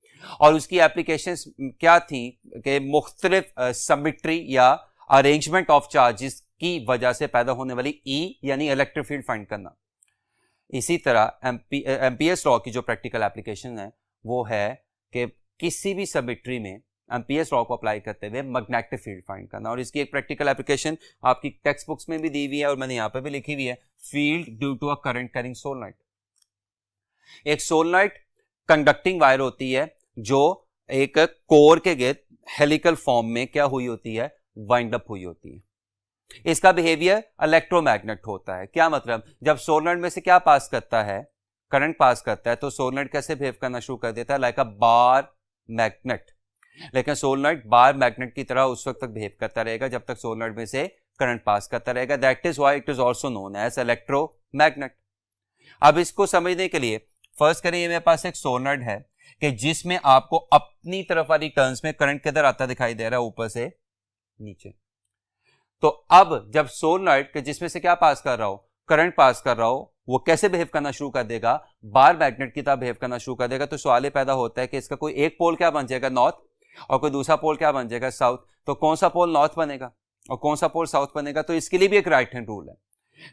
A: और उसकी एप्लीकेशंस क्या थी कि मुख्तलिफ सिमेट्री या अरेंजमेंट ऑफ चार्जेस की वजह से पैदा होने वाली ई यानी इलेक्ट्रिक फील्ड फाइंड करना। इसी तरह एम्पियर्स लॉ की जो प्रैक्टिकल एप्लीकेशन है वो है कि किसी भी सिमेट्री में एम्पियर्स लॉ को अप्लाई करते हुए मैग्नेटिक फील्ड फाइंड करना, और इसकी एक प्रैक्टिकल एप्लीकेशन आपकी टेक्स्ट बुक्स में भी दी हुई है और मैंने यहां पे भी लिखी हुई है, field due to a current carrying solenoid. एक सोलेनॉइड कंडक्टिंग वायर होती है जो एक कोर के गिर्द हेलिकल फॉर्म में क्या हुई होती है, वाइंड अप हुई होती है। इसका बिहेवियर इलेक्ट्रोमैग्नेट होता है। क्या मतलब, जब सोलेनॉइड में से क्या पास करता है, करंट पास करता है, तो सोलेनॉइड कैसे बिहेव करना शुरू कर देता है, लाइक अ बार मैग्नेट। लेकिन सोलेनॉइड बार मैग्नेट की तरह उस वक्त तक बिहेव करता रहेगा जब तक सोलेनॉइड में से करंट पास करता रहेगा। That is why it is also known as electromagnet. अब इसको समझने के लिए फर्स्ट करिए, मेरे पास एक सोलेनॉइड है कि जिसमें आपको अपनी तरफ वाली टर्न्स में करंट किधर आता दिखाई दे रहा है, ऊपर से नीचे। तो अब जब सोलेनॉइड के जिसमें से क्या पास कर रहा हो, करंट पास कर रहा हो, वो कैसे बिहेव करना शुरू कर देगा, बार मैग्नेट की तरह बिहेव करना शुरू कर देगा। तो सवाल पैदा होता है कि इसका कोई एक पोल क्या बन जाएगा, नॉर्थ, और कोई दूसरा पोल क्या बन जाएगा, साउथ। तो कौन सा पोल नॉर्थ बनेगा और कौन सा पोल साउथ बनेगा। तो इसके लिए भी एक राइट हैंड रूल है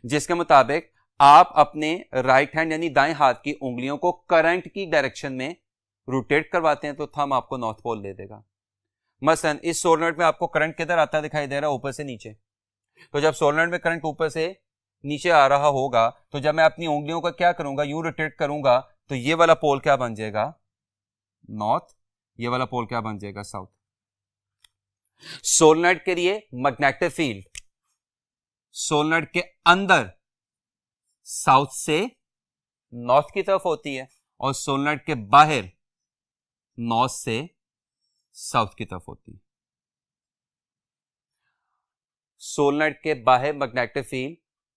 A: जिसके मुताबिक आप अपने राइट हैंड यानी दाएं हाथ की उंगलियों को करंट की डायरेक्शन में रोटेट करवाते हैं तो थंब आपको नॉर्थ पोल दे देगा। मसलन इस सोलेनॉइड में आपको करंट किधर आता दिखाई दे रहा है? ऊपर से नीचे। तो जब सोलेनॉइड में करंट ऊपर से नीचे आ रहा होगा तो जब मैं अपनी उंगलियों का क्या करूंगा, यूं रोटेट करूंगा, तो ये वाला पोल क्या बन जाएगा? नॉर्थ। ये वाला पोल क्या बन जाएगा? साउथ। सोलेनॉइड के लिए मैग्नेटिक फील्ड सोलेनॉइड के अंदर साउथ से नॉर्थ की तरफ होती है और सोलेनॉइड के बाहर नॉर्थ से साउथ की तरफ होती है। सोलेनॉइड के बाहर मैग्नेटिक फील्ड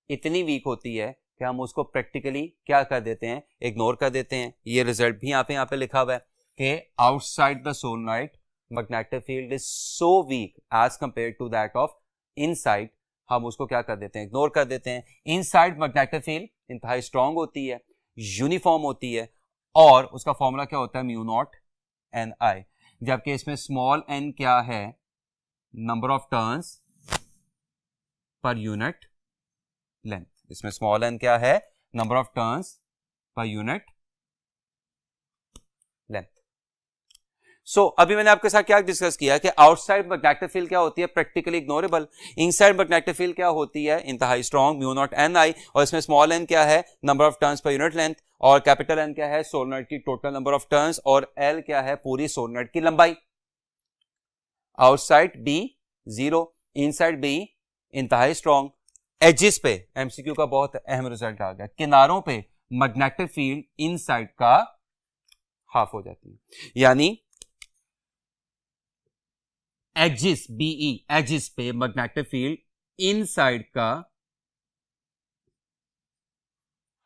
A: इतनी वीक होती है कि हम उसको प्रैक्टिकली क्या कर देते हैं? इग्नोर कर देते हैं। ये रिजल्ट भी यहां पे लिखा हुआ है कि outside the solenoid magnetic field is so weak as compare to that of inside. हम उसको क्या कर देते हैं? इग्नोर कर देते हैं। इनसाइड मैग्नेटिक फील्ड इंतहाई स्ट्रांग होती है, यूनिफॉर्म होती है और उसका फॉर्मूला क्या होता है? Mu naught N I. जबकि इसमें स्मॉल एन क्या है? Number of turns per unit length. इसमें स्मॉल एन क्या है? Number of turns per unit length. So अभी मैंने आपके साथ क्या डिस्कस किया कि आउटसाइड मैग्नेटिक फील्ड क्या होती है? Practically ignorable. Inside magnetic field क्या होती है? इंतहाई strong, mu naught N I. और इसमें स्मॉल एन क्या है? Number of turns per unit length. और कैपिटल एन क्या है? सोलेनॉइड की टोटल नंबर ऑफ टर्न्स। और एल क्या है? पूरी सोलेनॉइड की लंबाई। आउटसाइड बी 0, इनसाइड बी इंतहाई स्ट्रॉन्ग। एजिस पे एमसीक्यू का बहुत अहम रिजल्ट आ गया, किनारों पे मैग्नेटिक फील्ड इनसाइड का हाफ हो जाती है। यानी एजिस बीई एजिस पे मैग्नेटिक फील्ड इनसाइड का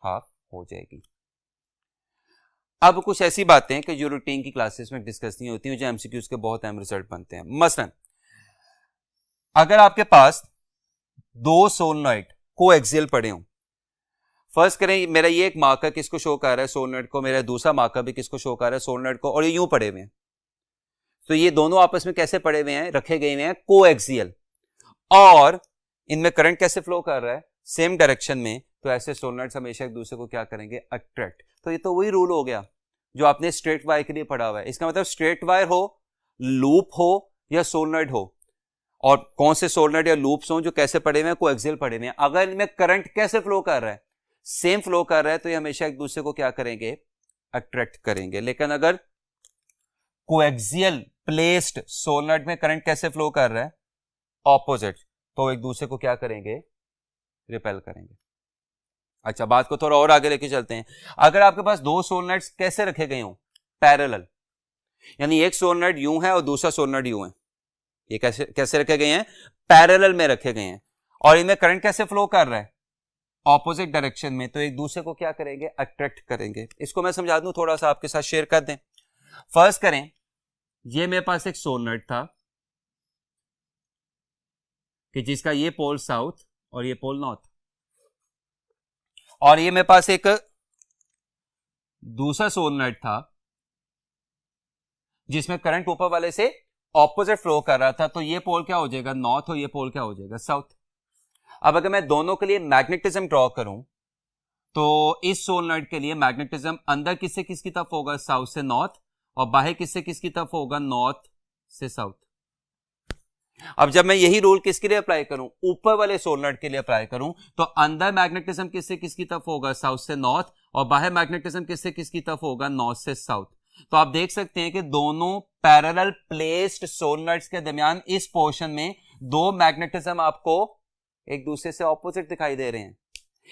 A: हाफ हो जाएगी। अब कुछ ऐसी बातें कि जो रूटीन की क्लासेस में डिस्कस नहीं होती, जो एमसीक्यूज के बहुत अहम रिजल्ट बनते हैं। मसलन अगर आपके पास दो सोलेनॉइड कोएक्सियल पड़े हों, फर्स्ट करें मेरा ये एक मार्कर किसको शो कर रहा है? सोलेनॉइड को। मेरा दूसरा मार्कर भी किसको शो कर रहा है? सोलेनॉइड को। और ये यूं पड़े हुए हैं, तो ये दोनों आपस में कैसे पड़े हुए हैं? रखे गए हुए हैं कोएक्सियल। और इनमें करंट कैसे फ्लो कर रहा है? सेम डायरेक्शन में। तो ऐसे सोलेनॉइड्स हमेशा एक दूसरे को क्या करेंगे? अट्रैक्ट। तो ये तो वही रूल हो गया जो आपने स्ट्रेट वायर के लिए पढ़ा हुआ है। इसका मतलब स्ट्रेट वायर हो, लूप हो या सोलेनॉइड हो, और कौन से सोलेनॉइड या लूप्स हो जो कैसे पड़े हुए हैं? कोएक्सियल पड़े हुए हैं। अगर इनमें करंट कैसे फ्लो कर रहा है? सेम फ्लो कर रहा है, तो ये हमेशा एक दूसरे को क्या करेंगे? अट्रैक्ट करेंगे। लेकिन अगर कोएक्सियल प्लेस्ड सोलेनॉइड में करंट कैसे फ्लो कर रहा है? ऑपोजिट। तो एक दूसरे को क्या करेंगे? रिपेल करेंगे। अच्छा, बात को थोड़ा और आगे लेके चलते हैं। अगर आपके पास दो सोलेनॉइड्स कैसे रखे गए हों? पैरेलल, यानी एक सोलेनॉइड यूं है और दूसरा सोलेनॉइड यूं है। ये कैसे कैसे रखे गए हैं? पैरेलल में रखे गए हैं। और इनमें करंट कैसे फ्लो कर रहा है? ऑपोजिट डायरेक्शन में। तो एक दूसरे को क्या करेंगे? अट्रैक्ट करेंगे। इसको मैं समझा दूं, थोड़ा सा आपके साथ शेयर कर दें। फर्स्ट करें, ये मेरे पास एक सोलेनॉइड था कि जिसका ये पोल साउथ और ये पोल नॉर्थ, और ये मेरे पास एक दूसरा सोलेनॉइड था जिसमें करंट ऊपर वाले से ऑपोजिट फ्लो कर रहा था। तो ये पोल क्या हो जाएगा? नॉर्थ, और ये पोल क्या हो जाएगा? साउथ। अब अगर मैं दोनों के लिए मैग्नेटिज्म ड्रॉ करूं, तो इस सोलेनॉइड के लिए मैग्नेटिज्म अंदर किससे किसकी तरफ होगा? साउथ से नॉर्थ। और बाहर किससे किसकी तरफ होगा? नॉर्थ से साउथ। अब जब मैं यही रूल किसके लिए अप्लाई करूं? ऊपर वाले सोलेनॉइड के लिए अप्लाई करूं, तो अंदर मैग्नेटिज्म किससे किसकी तरफ होगा? साउथ से नॉर्थ। और बाहर मैग्नेटिज्म किससे किसकी तरफ होगा? नॉर्थ से साउथ। तो आप देख सकते हैं कि दोनों पैरेलल प्लेस्ड सोलेनॉइड्स के दरमियान इस पोर्शन में दो मैग्नेटिज्म आपको एक दूसरे से ऑपोजिट दिखाई दे रहे हैं।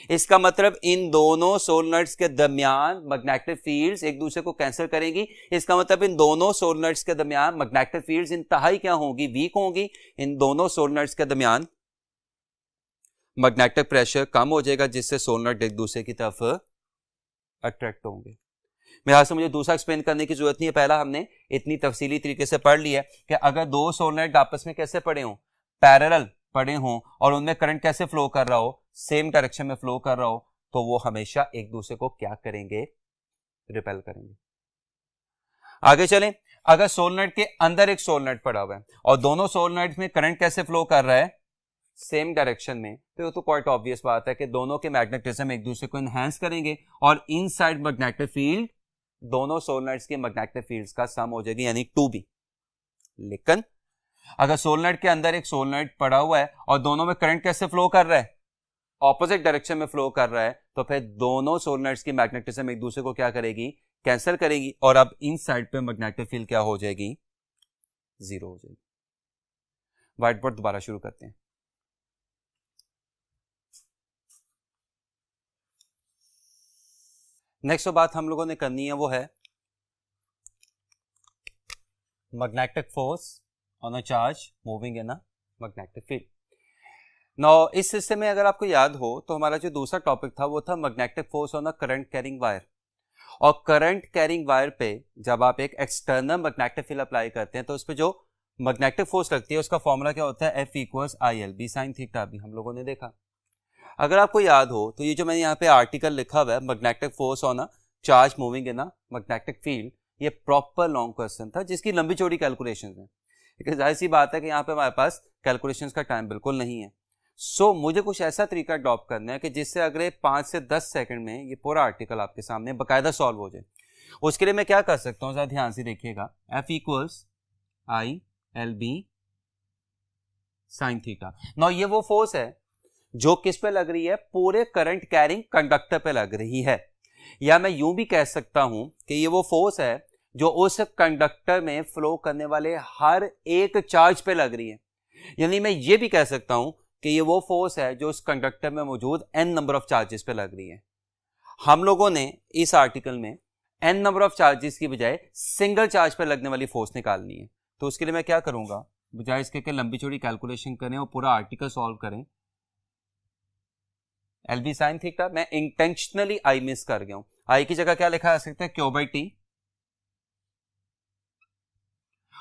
A: इसका मतलब इन दोनों सोलेनॉइड्स के दरमियान मैग्नेटिक फील्ड्स एक दूसरे को कैंसिल करेंगी। इसका मतलब इन दोनों सोलेनॉइड्स के दरमियान मैग्नेटिक फील्ड्स इंतहाई क्या होंगी? वीक होंगी। इन दोनों सोलेनॉइड्स के दरमियान मैग्नेटिक प्रेशर कम हो जाएगा, जिससे सोलेनॉइड एक दूसरे की तरफ अट्रैक्ट होंगे। मेरे से मुझे दूसरा एक्सप्लेन करने की जरूरत नहीं है, पहला हमने इतनी तफसीली तरीके से पढ़ लिया कि अगर दो सोलेनॉइड आपस में कैसे पड़े हों? पैरेलल पड़े हों, और उनमें करंट कैसे फ्लो कर रहा हो? सेम डायरेक्शन में फ्लो कर रहा हो, तो वो हमेशा एक दूसरे को क्या करेंगे? रिपेल करेंगे। आगे चलें। अगर सोलेनॉइड के अंदर एक सोलेनॉइड पड़ा हुआ है और दोनों सोलेनॉइड्स में करंट कैसे फ्लो कर रहा है? सेम डायरेक्शन में, तो क्वाइट ऑब्वियस बात है कि दोनों के मैग्नेटिज्म एक दूसरे को एनहांस करेंगे और इनसाइड मैग्नेटिक फील्ड दोनों सोलेनोइड्स के मैग्नेटिक फील्ड्स का सम हो जाएगी, यानी 2b। लेकिन अगर सोलेनोइड के अंदर एक सोलेनोइड पड़ा हुआ है और दोनों में करंट कैसे फ्लो कर रहा है, ऑपोजिट डायरेक्शन में फ्लो कर रहा है, तो फिर दोनों सोलेनोइड्स की मैग्नेटिज्म एक दूसरे को क्या करेगी, कैंसिल करेगी, और अब इन साइड पे मैग्नेटिक फील्ड क्या हो जाएगी, 0 हो जाएगी। व्हाइट बोर्ड दोबारा शुरू करते हैं। नेक्स्ट बात हम लोगों ने करनी है वो है magnetic force on a charge moving in a magnetic field. Now इस हिस्से में अगर आपको याद हो तो हमारा जो दूसरा टॉपिक था वो था magnetic force on a current carrying wire. और करंट कैरिंग वायर पे जब आप एक एक्सटर्नल मैग्नेटिक फील्ड अप्लाई करते हैं तो उस पर जो मैग्नेटिक फोर्स लगती है उसका फॉर्मूला क्या होता है, F=IL sin थीटा। भी हम लोगों ने देखा। अगर आपको याद हो तो ये जो मैंने यहाँ पे आर्टिकल लिखा हुआ है magnetic force on a charge moving in a magnetic field, ये प्रॉपर लॉन्ग क्वेश्चन था जिसकी लंबी चौड़ी कैलकुलेशन है। लेकिन जाहिर सी बात है कि यहाँ पे हमारे पास कैलकुलेशंस का टाइम बिल्कुल नहीं है। सो मुझे कुछ ऐसा तरीका अडॉप्ट करना है कि जिससे अगले 5 से 10 सेकंड में ये पूरा आर्टिकल आपके सामने बाकायदा सॉल्व हो जाए। उसके लिए मैं क्या कर सकता हूँ, जरा ध्यान से देखिएगा। F=ILB sin theta. नाउ ये वो फोर्स है जो किस पे लग रही है, पूरे करंट कैरिंग कंडक्टर पे लग रही है। या मैं यूं भी कह सकता हूं कि ये वो फोर्स है जो उस कंडक्टर में फ्लो करने वाले हर एक चार्ज पे लग रही है। यानी मैं ये भी कह सकता हूं कि ये वो फोर्स है जो उस कंडक्टर में मौजूद n नंबर ऑफ चार्जेस पे लग रही है। हम लोगों ने इस आर्टिकल में n नंबर ऑफ चार्जेस की बजाय सिंगल चार्ज पे लगने वाली फोर्स निकालनी है। तो उसके लिए मैं क्या करूंगा, बजाय इसके कि लंबी चौड़ी कैलकुलेशन करें और पूरा आर्टिकल सॉल्व करें, LB sin थीटा, मैं इंटेंशनली I मिस कर गया हूं। I की जगह क्या लिखा जा सकता है, Q/T।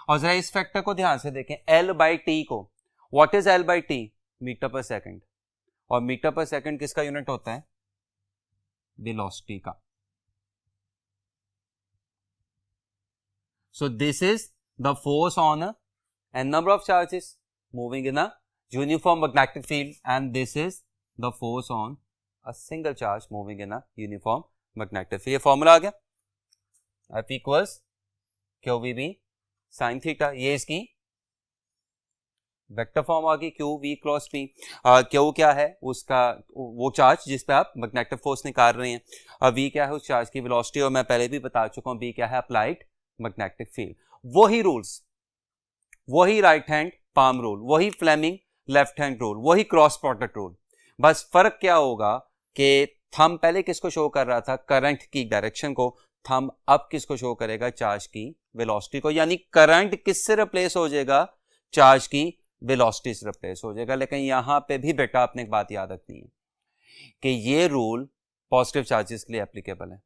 A: और जरा इस फैक्टर को ध्यान से देखें, L/T को, व्हाट इज L/T, मीटर पर सेकंड। और मीटर पर सेकंड किसका यूनिट होता है, वेलोसिटी का। So this is the force on n number of charges moving in a uniform magnetic field and this is the force on a single charge moving in a uniform magnetic field। ये formula आ गया, F=QVB sin theta. ये इसकी vector form आ गई, QV cross P। Q क्या है, उसका वो charge जिस पे आप मैग्नेटिक फोर्स निकाल रहे हैं। V क्या है, उस चार्ज की वेलोसिटी। और मैं पहले भी बता चुका हूं B क्या है, अप्लाइड मैग्नेटिक फील्ड। वही रूल्स, वही राइट हैंड पाम रूल, वही फ्लेमिंग लेफ्ट हैंड रूल, वही क्रॉस प्रोडक्ट रूल। बस फर्क क्या होगा कि थंब पहले किसको शो कर रहा था, करंट की डायरेक्शन को, थंब अब किसको शो करेगा, चार्ज की वेलोसिटी को। यानी करंट किससे रिप्लेस हो जाएगा, चार्ज की वेलोसिटी से रिप्लेस हो जाएगा। लेकिन यहां पे भी बेटा आपने एक बात याद रखनी है कि ये रूल पॉजिटिव चार्जेस के लिए एप्लीकेबल है।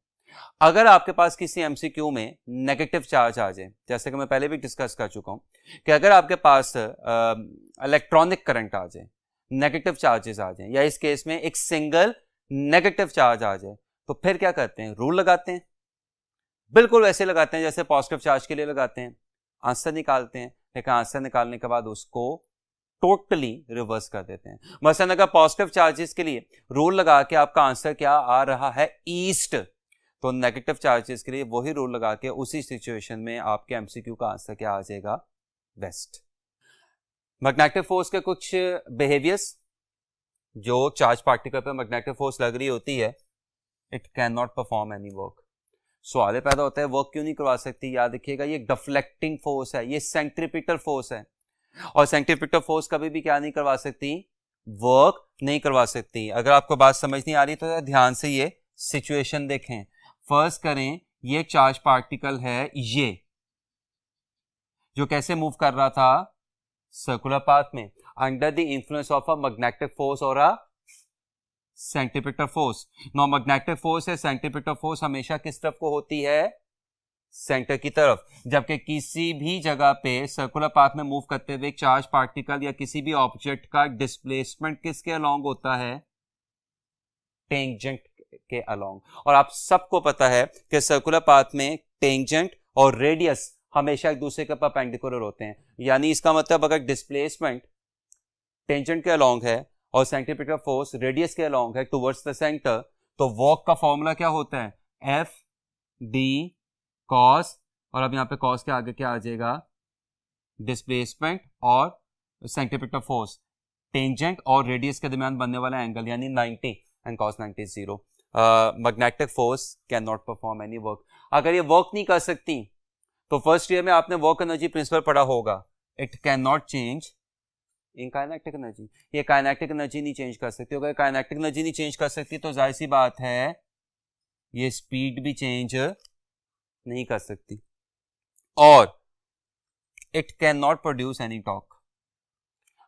A: अगर आपके पास किसी एमसीक्यू में नेगेटिव चार्ज आ जाए, जैसे कि मैं पहले भी डिस्कस कर चुका हूं कि अगर आपके पास इलेक्ट्रॉनिक करंट आ जाए, नेगेटिव चार्जेस आ जाए, या इस केस में एक सिंगल नेगेटिव चार्ज आ जाए, तो फिर क्या करते हैं, रूल लगाते हैं। बिल्कुल वैसे लगाते हैं जैसे पॉजिटिव चार्ज के लिए लगाते हैं, आंसर निकालते हैं। लेकिन आंसर निकालने के बाद उसको टोटली रिवर्स कर देते हैं। मसलन अगर पॉजिटिव चार्जेस के लिए रूल लगा के आपका आंसर क्या आ रहा है, ईस्ट, तो नेगेटिव चार्जेस के लिए वही रूल लगा के उसी सिचुएशन में आपके एमसीक्यू का आंसर क्या आ जाएगा, वेस्ट। मैग्नेटिक फोर्स के कुछ बिहेवियर्स, जो चार्ज पार्टिकल पर मैग्नेटिक फोर्स लग रही होती है, it can not perform any work. सवाल पैदा होता है वर्क क्यों नहीं करवा सकती। याद रखिएगा ये डिफ्लेक्टिंग फोर्स है, ये सेंट्रीपिटल फोर्स है, और सेंट्रीपिटल फोर्स कभी भी क्या नहीं करवा सकती, वर्क नहीं करवा सकती। अगर आपको बात समझ नहीं आ रही तो ध्यान से ये सिचुएशन देखें। फर्स्ट करें, ये चार्ज पार्टिकल है, ये जो कैसे मूव कर रहा था, सर्कुलर पाथ में, under the influence of a magnetic force और a centripetal force. No magnetic force है, सेंट्रीपिटल फोर्स हमेशा किस तरफ को होती है, सेंटर की तरफ। जबकि किसी भी जगह पे सर्कुलर पाथ में मूव करते हुए चार्ज पार्टिकल या किसी भी ऑब्जेक्ट का डिस्प्लेसमेंट किसके अलोंग होता है, टेंजेंट के अलोंग। और आप सबको पता है कि सर्कुलर पाथ में टेंजेंट और रेडियस हमेशा एक दूसरे के परपेंडिकुलर होते हैं। यानी इसका मतलब अगर डिस्प्लेसमेंट टेंजेंट के अलोंग है और सेंट्रीपिटल फोर्स रेडियस के अलोंग है टुवर्ड्स द सेंटर, तो वॉक का फॉर्मूला क्या होता है, एफ डी कॉस, और अब यहाँ पे कॉस के आगे क्या आ जाएगा, डिस्प्लेसमेंट और सेंट्रीपिटल फोर्स, टेंजेंट और रेडियस के दरमियान बनने वाला एंगल यानी 90 and cos 90 is 0. Magnetic force can not perform any work. अगर ये वर्क नहीं कर सकती तो फर्स्ट ईयर में आपने वर्क एनर्जी प्रिंसिपल पढ़ा होगा, it can not change in kinetic energy. ये काइनेटिक एनर्जी नहीं चेंज कर सकती. अगर काइनेटिक एनर्जी नहीं चेंज कर सकती तो जाहिर सी बात है ये स्पीड भी चेंज नहीं कर सकती, और it can not produce any torque.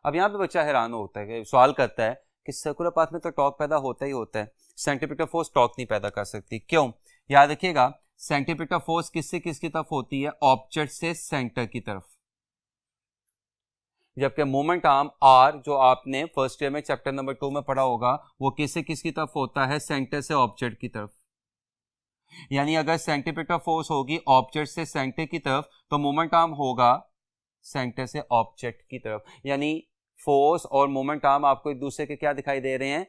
A: अब यहां पे बच्चा हैरान होता है कि सवाल करता है कि सर्कुलर पाथ में तो टॉर्क पैदा होता ही होता है, सेंट्रीपिटल फोर्स टॉर्क नहीं पैदा कर सकती, क्यों? याद रखिएगा, सेंट्रीपिटल फोर्स किससे किसकी तरफ होती है, ऑब्जेक्ट से सेंटर की तरफ, जबकि मोमेंट आर्म आर जो आपने फर्स्ट ईयर में चैप्टर नंबर 2 में पढ़ा होगा वो किससे किसकी तरफ होता है, सेंटर से ऑब्जेक्ट की तरफ. यानी अगर सेंट्रीपिटल फोर्स होगी ऑब्जेक्ट से सेंटर की तरफ तो मोमेंट आर्म होगा सेंटर से ऑब्जेक्ट की तरफ. यानी फोर्स और मोमेंट आर्म आपको एक दूसरे के क्या दिखाई दे रहे हैं,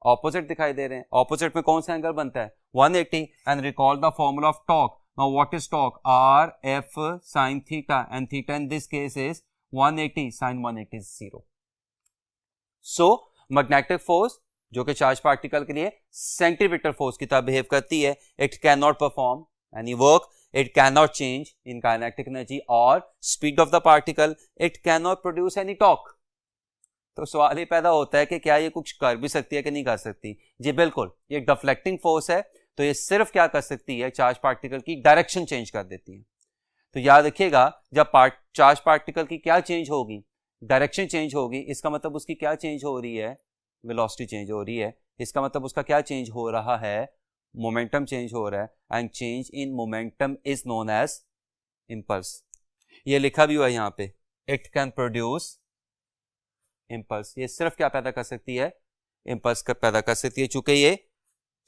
A: ऑपोजिट दिखाई दे रहे हैं. ऑपोजिट में कौन सा एंगल बनता है, 180. And recall the formula of torque. Now what is torque, R F sine theta, and theta in this case is 180 sin 180 is 0. So magnetic force जो कि चार्ज पार्टिकल के लिए सेंट्रीपिटल फोर्स की तरह बिहेव करती है, it can not perform any work, it can not change in kinetic energy और speed of the particle, it can not produce any torque. तो सवाल ये पैदा होता है कि क्या ये कुछ कर भी सकती है कि नहीं कर सकती. जी बिल्कुल, ये डिफ्लेक्टिंग फोर्स है, तो ये सिर्फ क्या कर सकती है, चार्ज पार्टिकल की डायरेक्शन चेंज कर देती है. तो याद रखिएगा, जब चार्ज पार्टिकल की क्या चेंज होगी, डायरेक्शन चेंज होगी, इसका मतलब उसकी क्या चेंज हो रही है, वेलोसिटी चेंज हो रही है. इसका मतलब उसका क्या चेंज हो रहा है, मोमेंटम चेंज हो रहा है, and change in momentum is known as impulse. ये लिखा भी हुआ है यहाँ पे, इट कैन प्रोड्यूस इंपल्स. ये सिर्फ क्या पैदा कर सकती है, इंपल्स पैदा कर सकती है. चूंकि ये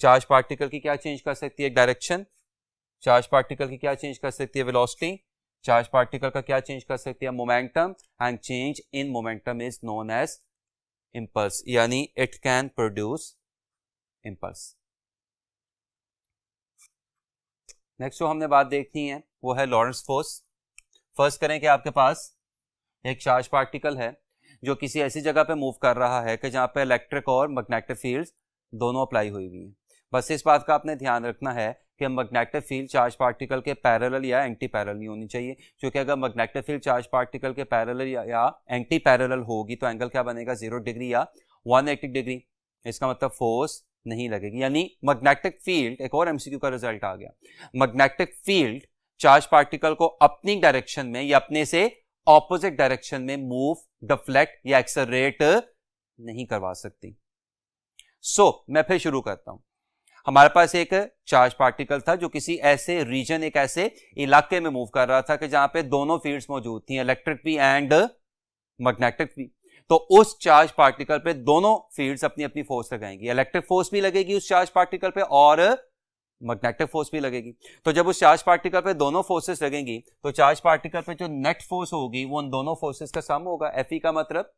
A: चार्ज पार्टिकल की क्या चेंज कर सकती है, डायरेक्शन. चार्ज पार्टिकल की क्या चेंज कर सकती है, वेलोसिटी. चार्ज पार्टिकल का क्या चेंज कर सकती है, momentum, and change in momentum is known as impulse. यानी it can produce impulse. Next जो हमने बात देखनी है वो है लॉरेंस फोर्स. फर्स्ट करें कि आपके पास एक चार्ज पार्टिकल है जो किसी ऐसी जगह पे मूव कर रहा है कि जहां पे इलेक्ट्रिक और मैग्नेटिक फील्ड्स दोनों अप्लाई हुई हुई हैं. बस इस बात का आपने ध्यान रखना है कि मैग्नेटिक फील्ड चार्ज पार्टिकल के पैरेलल या एंटी पैरेलल नहीं होनी चाहिए, क्योंकि अगर मैग्नेटिक फील्ड चार्ज पार्टिकल के पैरेलल या एंटी पैरेलल होगी तो एंगल क्या बनेगा, 0 डिग्री या 180 डिग्री. इसका मतलब फोर्स नहीं लगेगी. यानी मैग्नेटिक फील्ड, एक और एमसीक्यू का रिजल्ट आ गया, मैग्नेटिक फील्ड चार्ज पार्टिकल को अपनी डायरेक्शन में या अपने से ऑपोजिट डायरेक्शन में मूव, डिफ्लेक्ट या एक्सेलरेट नहीं करवा सकती. सो मैं फिर शुरू करता हूं. हमारे पास एक चार्ज पार्टिकल था जो किसी ऐसे रीजन, एक ऐसे इलाके में मूव कर रहा था कि जहां पे दोनों फील्ड्स मौजूद थी, इलेक्ट्रिक भी एंड मैग्नेटिक भी. तो उस चार्ज पार्टिकल पे दोनों फील्ड्स अपनी अपनी फोर्स लगाएंगी. इलेक्ट्रिक फोर्स भी लगेगी उस चार्ज पार्टिकल पे और मैग्नेटिक फोर्स भी लगेगी. तो जब उस चार्ज पार्टिकल पे दोनों फोर्सेस लगेंगी तो चार्ज पार्टिकल पे जो नेट फोर्स होगी वो उन दोनों फोर्सेस का सम होगा. एफ ई का मतलब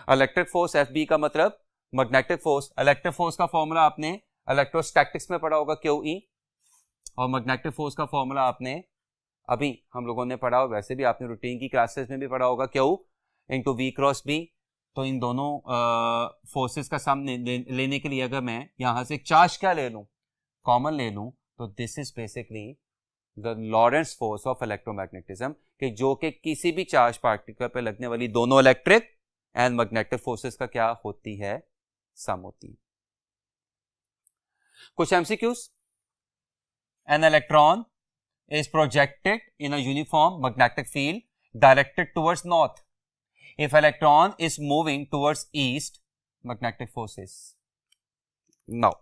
A: इलेक्ट्रिक फोर्स, एफ बी का मतलब मैग्नेटिक फोर्स. इलेक्ट्रिक फोर्स का फॉर्मूला आपने इलेक्ट्रोस्टैटिक्स में पढ़ा होगा, क्यू ई, और मैग्नेटिक फोर्स का फॉर्मूला आपने अभी हम लोगों ने पढ़ा, वैसे भी आपने रूटीन की क्लासेस में भी पढ़ा होगा, q into v cross B. तो इन दोनों फोर्सेस का सम लेने के लिए अगर मैं यहां से चार्ज क्या ले लूं, कॉमन ले लूं, तो this is basically the Lawrence force of electromagnetism, कि जो कि किसी भी चार्ज पार्टिकल पे लगने वाली दोनों इलेक्ट्रिक एंड मैग्नेटिक फोर्सेस का क्या होती है, सम होती है. कुछ MCQs. An electron is projected in a uniform magnetic field directed towards north. If electron is moving towards east, magnetic forces. Now,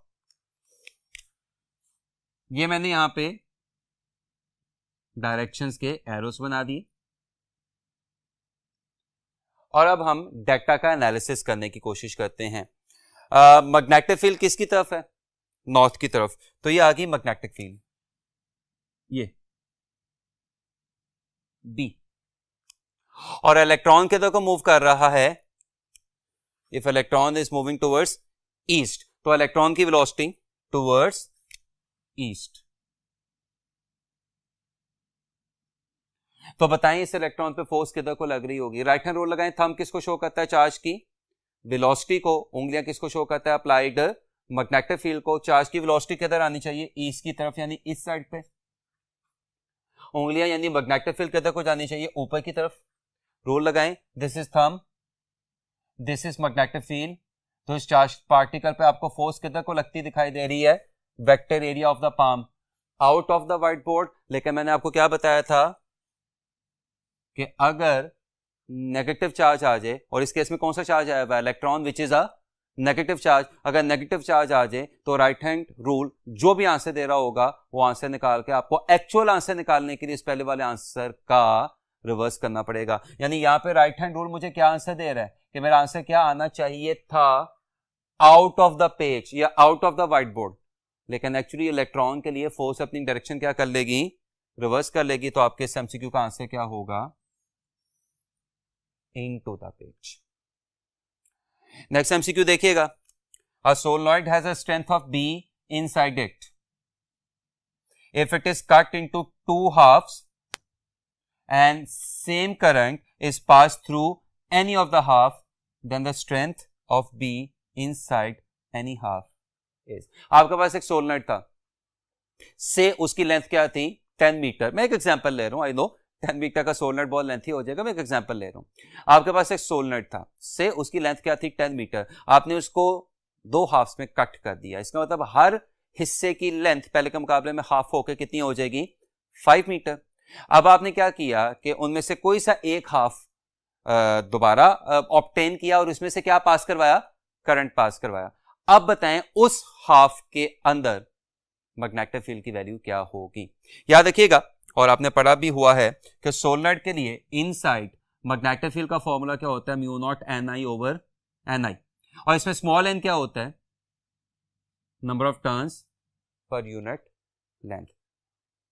A: ये मैंने यहां पे डायरेक्शंस के एरोस बना दिए और अब हम डेटा का एनालिसिस करने की कोशिश करते हैं. मैग्नेटिक फील्ड किसकी तरफ है, नॉर्थ की तरफ. तो ये आ गई मैग्नेटिक फील्ड, ये बी, और इलेक्ट्रॉन के तरफ को मूव कर रहा है if electron is moving towards east, तो इलेक्ट्रॉन की वेलोसिटी टुवर्ड्स ईस्ट। तो बताएं इस इलेक्ट्रॉन पे फोर्स किधर को लग रही होगी? राइट हैंड रूल लगाएं, थंब किसको शो करता है? चार्ज की वेलोसिटी को। उंगलियां किसको शो करता है? अप्लाइड मैग्नेटिक फील्ड को। चार्ज की वेलोसिटी किधर आनी चाहिए? ईस्ट की तरफ, यानी इस साइड पे। उंगलियां यानी मैग्नेटिक फील्ड किधर को जानी चाहिए? ऊपर की तरफ। रूल लगाएं, this is thumb, this is magnetic field. तो इस चार्ज पार्टिकल पे आपको फोर्स किधर को लगती दिखाई दे रही है? Vector area of the palm, out of the white board. लेकिन मैंने आपको क्या बताया था कि अगर नेगेटिव चार्ज आ जाए, और इस केस में कौन सा चार्ज आया हुआ है? Electron, which is a negative charge. अगर नेगेटिव चार्ज आ जाए तो राइट हैंड रूल जो भी आंसर दे रहा होगा वो आंसर निकाल के आपको एक्चुअल आंसर निकालने के लिए इस पहले वाले आंसर का रिवर्स करना पड़ेगा। यानी यहां पे राइट हैंड रूल मुझे क्या आंसर दे रहा है कि मेरा आंसर क्या आना चाहिए था? आउट ऑफ द पेज या out of the white board. लेकिन एक्चुअली इलेक्ट्रॉन के लिए फोर्स अपनी डायरेक्शन क्या कर लेगी? रिवर्स कर लेगी। तो आपके इस एमसीक्यू का आंसर क्या होगा? into the page. Next MCQ देखिएगा, a solenoid has a strength of B inside it. If it is cut into two halves and same current is passed through any of the half, then the strength of B inside any half is. आपके पास एक solenoid था, से उसकी length क्या थी? 10 metre. मैं एक example ले रहा हूं, आई नो 10 मीटर का सोलनॉइड बहुत लेंथी हो जाएगा, मैं एक एग्जांपल ले रहा हूं। आपके पास एक सोलनॉइड था, से उसकी लेंथ क्या थी? 10 मीटर। आपने उसको दो हाफ्स में कट कर दिया। इसका मतलब हर हिस्से की लेंथ पहले के मुकाबले में हाफ होकर कितनी हो जाएगी? 5 मीटर। अब आपने क्या किया कि उनमें से कोई सा एक हाफ दोबारा ऑब्टेन किया और उसमें से क्या पास करवाया? करंट पास करवाया। अब बताएं उस हाफ के अंदर मैग्नेटिक फील्ड की वैल्यू क्या होगी? याद रखिएगा, और आपने पढ़ा भी हुआ है कि सोलनॉइड के लिए इनसाइड मैग्नेटिक फील्ड का फॉर्मूला क्या होता है? Mu naught N I over N I. और इसमें स्मॉल एन क्या होता है? Number of turns per unit length.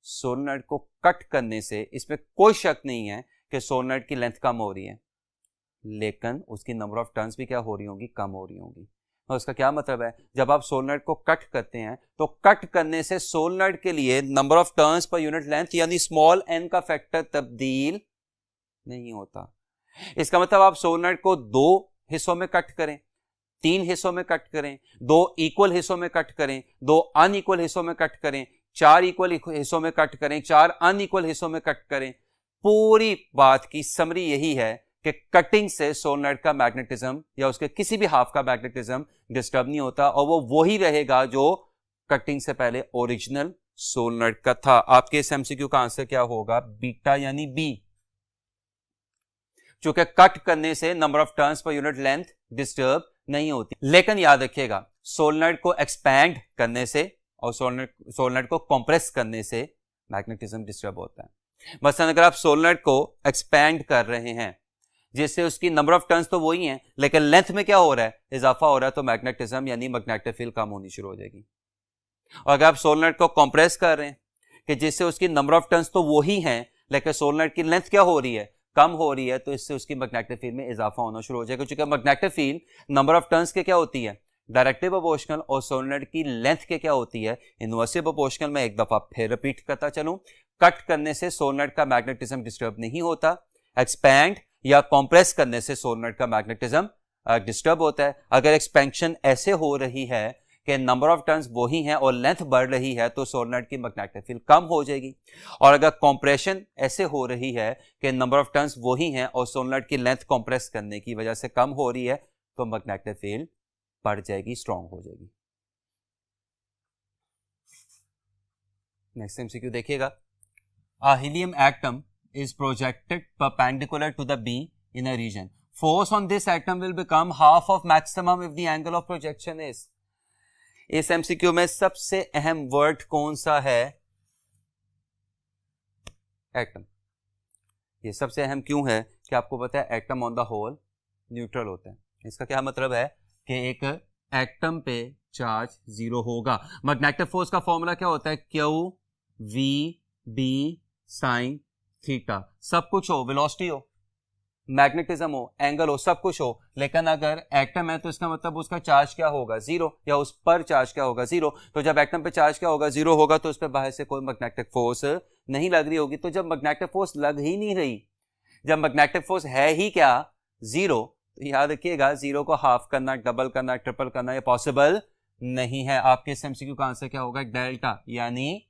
A: Solenoid को कट करने से इसमें कोई शक नहीं है कि सोलनॉइड की लेंथ कम हो रही है, लेकिन उसकी नंबर ऑफ टर्न्स भी क्या हो रही होंगी? कम हो रही होंगी। और उसका क्या मतलब है? जब आप सोलनॉइड को कट करते हैं तो कट करने से सोलनॉइड के लिए number of turns per unit length यानी स्मॉल एन का फैक्टर तब्दील नहीं होता। इसका मतलब आप सोलनॉइड को दो हिस्सों में कट करें, तीन हिस्सों में कट करें, दो इक्वल हिस्सों में कट करें, दो अनइक्वल हिस्सों में कट करें, चार इक्वल हिस्सों में कट करें, चार अनइक्वल हिस्सों में कट करें, पूरी बात की समरी यही है कि कटिंग से सोलनॉइड का मैग्नेटिज्म या उसके किसी भी हाफ का मैग्नेटिज्म डिस्टर्ब नहीं होता, और वो वही रहेगा जो कटिंग से ओरिजिनल ओरिजिनल सोलनॉइड का था। आपके इस एमसीक्यू का आंसर क्या होगा? बीटा यानी बी। चूंकि कट करने से number of turns per unit length disturb नहीं होती। लेकिन याद रखिएगा, सोलनॉइड को एक्सपैंड करने से और सोलनॉइड को कंप्रेस करने से मैग्नेटिज्म डिस्टर्ब होता है। मसलन अगर आप सोलनॉइड को एक्सपैंड कर रहे हैं जिससे उसकी नंबर ऑफ टर्न्स तो वही हैं, लेकिन लेंथ में क्या हो रहा है? इजाफा हो रहा है, तो मैग्नेटिज्म यानी मैग्नेटिक फील्ड कम होनी शुरू हो जाएगी। और अगर आप सोलनॉइड को कंप्रेस कर रहे हैं कि जिससे उसकी नंबर ऑफ टर्न्स तो वही हैं, लेकिन सोलनॉइड की लेंथ क्या हो रही है? कम हो रही है, तो इससे उसकी मैग्नेटिक फील्ड में इजाफा होना शुरू हो जाएगा। क्योंकि magnetic field number of turns के क्या होती है? डायरेक्टली प्रोपोर्शनल, और सोलनॉइड की लेंथ के क्या होती है? Inversely proportional. में एक दफा फिर रिपीट करता चलूं, कट करने से सोलनॉइड का मैग्नेटिज्म डिस्टर्ब नहीं होता, एक्सपैंड या कंप्रेस करने से सोलनॉइड का मैग्नेटिज्म डिस्टर्ब होता है। अगर एक्सपेंशन ऐसे हो रही है कि नंबर ऑफ टर्न्स वही हैं और लेंथ बढ़ रही है, तो सोलनॉइड की मैग्नेटिक फील्ड कम हो जाएगी। और अगर कंप्रेशन ऐसे हो रही है कि नंबर ऑफ टर्न्स वही हैं और सोलनॉइड की लेंथ कंप्रेस करने की वजह से कम हो रही है, तो मैग्नेटिक फील्ड बढ़ जाएगी, स्ट्रांग हो जाएगी। नेक्स्ट एमसीक्यू देखिएगा, a helium atom is projected perpendicular to the B in a region. Force on this atom will become half of maximum if the angle of projection is. इस MCQ में सबसे अहम word कौन सा है? Atom. ये सबसे अहम क्यों है कि आपको पता है atom on the whole neutral होता है। इसका क्या मतलब है कि एक एटम पे चार्ज जीरो होगा। मैग्नेटिक फोर्स का फॉर्मूला क्या होता है? Q v B sine theta. सब कुछ हो, वेलोसिटी हो, मैग्नेटिज्म हो, एंगल हो, सब कुछ हो, लेकिन अगर एटम है तो इसका मतलब उसका चार्ज क्या होगा, जीरो, या उस पर चार्ज क्या होगा, जीरो। तो जब एटम पे चार्ज क्या होगा, जीरो होगा, तो उस पर बाहर से कोई मैग्नेटिक फोर्स नहीं लग रही होगी। तो जब मैग्नेटिक फोर्स लग ही नहीं रही, जब मैग्नेटिक फोर्स है ही क्या, जीरो, तो याद रखिएगा जीरो को हाफ करना, डबल करना, ट्रिपल करना ये पॉसिबल नहीं है। आपके इस एमसीक्यू का आंसर क्या होगा, डेल्टा, यानी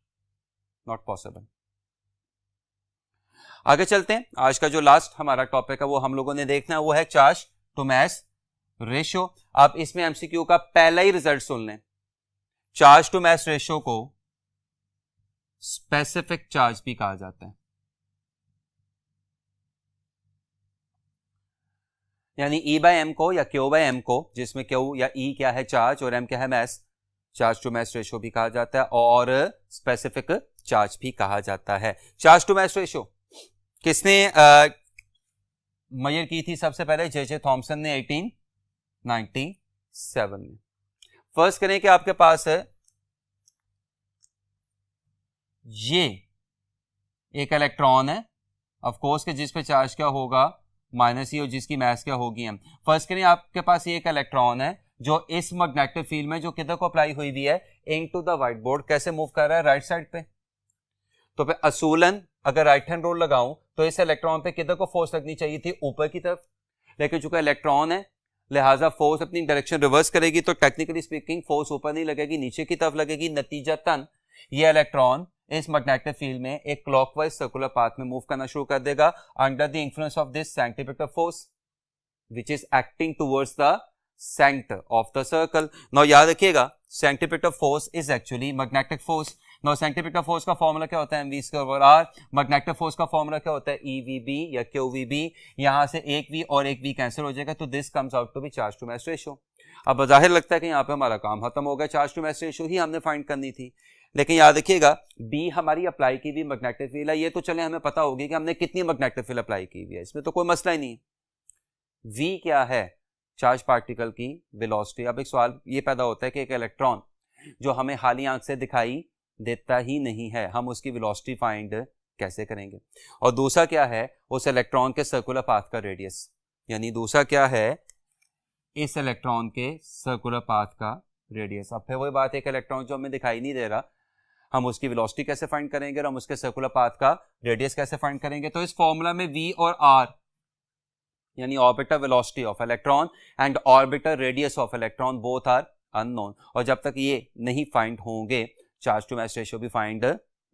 A: नॉट पॉसिबल। आगे चलते हैं। आज का जो लास्ट हमारा टॉपिक है वो हम लोगों ने देखना है, वो है चार्ज टू मास रेशियो। आप इसमें एमसीक्यू का पहला ही रिजल्ट सुन लें। चार्ज टू मास रेशियो को स्पेसिफिक चार्ज भी कहा जाता है, यानी E बाय एम को या Q बाय एम को, जिसमें Q या E क्या है चार्ज और M क्या है मास, चार्ज टू मास रेशियो भी कहा जाता है और स्पेसिफिक चार्ज भी कहा जाता है। चार्ज टू मास रेशियो किसने मेजर की थी सबसे पहले, जे थॉमसन ने 1897 में। फर्स्ट करें कि आपके पास है ये एक इलेक्ट्रॉन है, ऑफ कोर्स के जिस पे चार्ज क्या होगा, माइनस ई, और जिसकी मास क्या होगी एम। फर्स्ट करें आपके पास ये एक इलेक्ट्रॉन है जो इस मैग्नेटिक फील्ड में जो किधर को अप्लाई हुई हुई है, इनटू द व्हाइट बोर्ड, कैसे मूव कर रहा है, राइट साइड पे। तो फिर असूलन अगर राइट हैंड रूल लगाऊं तो इस इलेक्ट्रॉन पे किधर को फोर्स लगनी चाहिए थी, ऊपर की तरफ, लेकिन चूंकि इलेक्ट्रॉन है लिहाजा फोर्स अपनी डायरेक्शन रिवर्स करेगी, तो टेक्निकली स्पीकिंग फोर्स ऊपर नहीं लगेगी, नीचे की तरफ लगेगी। नतीजतन ये इलेक्ट्रॉन इस मैग्नेटिक फील्ड में एक क्लॉकवाइज सर्कुलर पाथ में मूव करना शुरू कर देगा under the influence of this centimetre force which is acting towards the centre of the circle. Now याद रखिएगा centimetre force is actually magnetic force. Now centimetre force का फॉर्मूला क्या होता है, mv square over r। Magnetic force का formula क्या होता है, evb या qvb। यहां से एक v और एक v कैंसिल हो जाएगा, तो this comes out to be charge to mass ratio. अब जाहिर लगता है कि यहाँ पे हमारा काम खत्म हो गया, चार्ज टू मास रेशियो ही हमने फाइंड करनी थी। लेकिन याद रखिएगा b हमारी अप्लाई की भी मैग्नेटिक फील्ड है, ये तो चले हमें पता होगी कि हमने कितनी मैग्नेटिक फील्ड अप्लाई की हुई है, इसमें तो कोई मसला ही नहीं। v क्या है, चार्ज पार्टिकल की वेलोसिटी। अब एक सवाल ये पैदा होता है कि एक इलेक्ट्रॉन जो हमें हाली आंख से दिखाई देता ही नहीं है, हम उसकी वेलोसिटी फाइंड कैसे करेंगे। और दूसरा क्या है, उस इलेक्ट्रॉन के सर्कुलर पाथ का रेडियस, यानी दूसरा क्या है, इस इलेक्ट्रॉन के सर्कुलर पाथ का रेडियस। अब फिर वही बात है, एक इलेक्ट्रॉन जो हमें दिखाई नहीं दे रहा, हम उसकी वेलोसिटी कैसे फाइंड करेंगे और हम उसके सर्कुलर पाथ का रेडियस कैसे फाइंड करेंगे। तो इस फॉर्मूला में v और r यानी orbiter velocity of electron and orbiter radius of electron both are unknown, और जब तक ये नहीं फाइंड होंगे चार्ज टू मास रेशियो भी फाइंड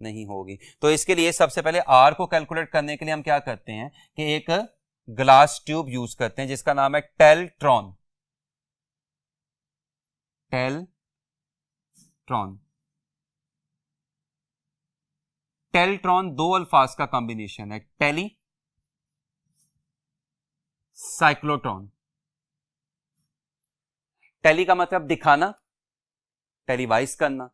A: नहीं होगी। तो इसके लिए सबसे पहले r को कैलकुलेट करने के लिए हम क्या करते हैं कि एक ग्लास ट्यूब यूज करते हैं जिसका नाम है टेल्ट्रॉन। टेल्ट्रॉन दो अल्फाज का कॉम्बिनेशन है, टेली साइक्लोट्रॉन। टेली का मतलब दिखाना, टेलीवाइज करना,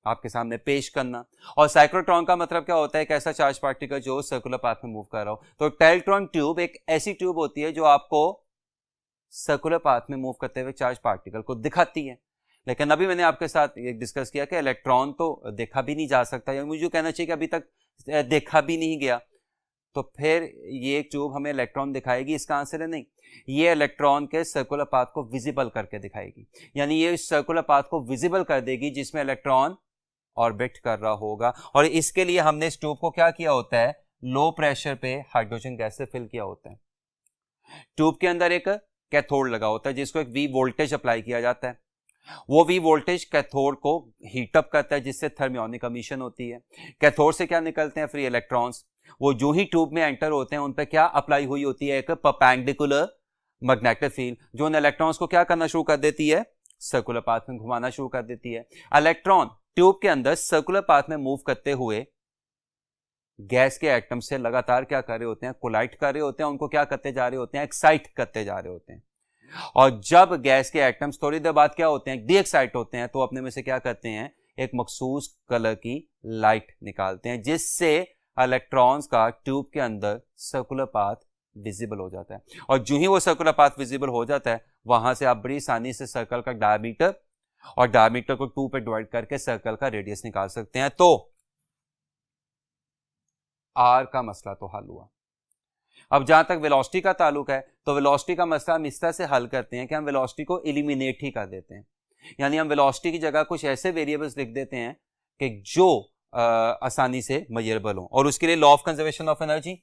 A: आपके सामने पेश करना, और साइक्लोट्रॉन का मतलब क्या होता है, एक ऐसा चार्ज पार्टिकल जो सर्कुलर पाथ में मूव कर रहा हो। तो टेल्ट्रॉन ट्यूब एक ऐसी ट्यूब होती है जो आपको सर्कुलर पाथ में मूव करते हुए चार्ज पार्टिकल को दिखाती है। लेकिन अभी मैंने आपके साथ ये डिस्कस किया कि इलेक्ट्रॉन तो देखा भी नहीं जा सकता, या मुझे कहना चाहिए कि अभी तक देखा भी नहीं गया, तो फिर ये ट्यूब हमें इलेक्ट्रॉन दिखाएगी, इसका आंसर है नहीं। ये इलेक्ट्रॉन के सर्कुलर पाथ को विजिबल करके दिखाएगी, यानी ये सर्कुलर पाथ को विजिबल कर देगी जिसमें इलेक्ट्रॉन ऑर्बिट कर रहा होगा। और इसके लिए हमने इस ट्यूब को क्या किया होता है, लो प्रेशर पे हाइड्रोजन गैस से फिल किया होता है। ट्यूब के अंदर एक कैथोड लगा होता है जिसको एक V वोल्टेज अप्लाई किया जाता है। वो V वोल्टेज कैथोड को हीटअप करता है जिससे थर्मियोनिक एमिशन होती है। कैथोड से क्या निकलते हैं, फ्री इलेक्ट्रॉन्स। वो जो ही ट्यूब में एंटर होते हैं उन पर क्या अप्लाई हुई होती है, एक परपेंडिकुलर मैग्नेटिक फील्ड जो उन इलेक्ट्रॉन्स को क्या करना शुरू कर देती है, सर्कुलर पाथ में घुमाना शुरू कर देती है। इलेक्ट्रॉन ट्यूब के अंदर सर्कुलर पाथ में मूव करते हुए गैस के एटम से लगातार क्या कर रहे होते हैं, कोलाइड कर रहे होते हैं, उनको क्या करते जा रहे होते हैं, एक्साइट करते जा रहे होते हैं। और जब गैस के एटम्स थोड़ी देर बाद क्या होते हैं, डी एक्साइट होते हैं, तो अपने में से क्या करते हैं, एक मखसूस कलर की लाइट निकालते हैं जिससे इलेक्ट्रॉन्स का ट्यूब के अंदर सर्कुलर पाथ विजिबल हो जाता है। और जो ही वो सर्कुलर पाथ विजिबल हो जाता है वहां से आप बड़ी आसानी से सर्कल का डायमीटर और डायमीटर को 2 पे डिवाइड करके सर्कल का रेडियस निकाल सकते हैं। तो आर का मसला तो हल हुआ। अब जहां तक वेलोसिटी का ताल्लुक है तो वेलोसिटी का मसला हम इस तरह से हल करते हैं कि हम वेलोसिटी को एलिमिनेट ही कर देते हैं, यानी हम वेलोसिटी की जगह कुछ ऐसे वेरिएबल्स लिख देते हैं कि जो आसानी से मेजरेबल हो, और उसके लिए law of conservation of energy,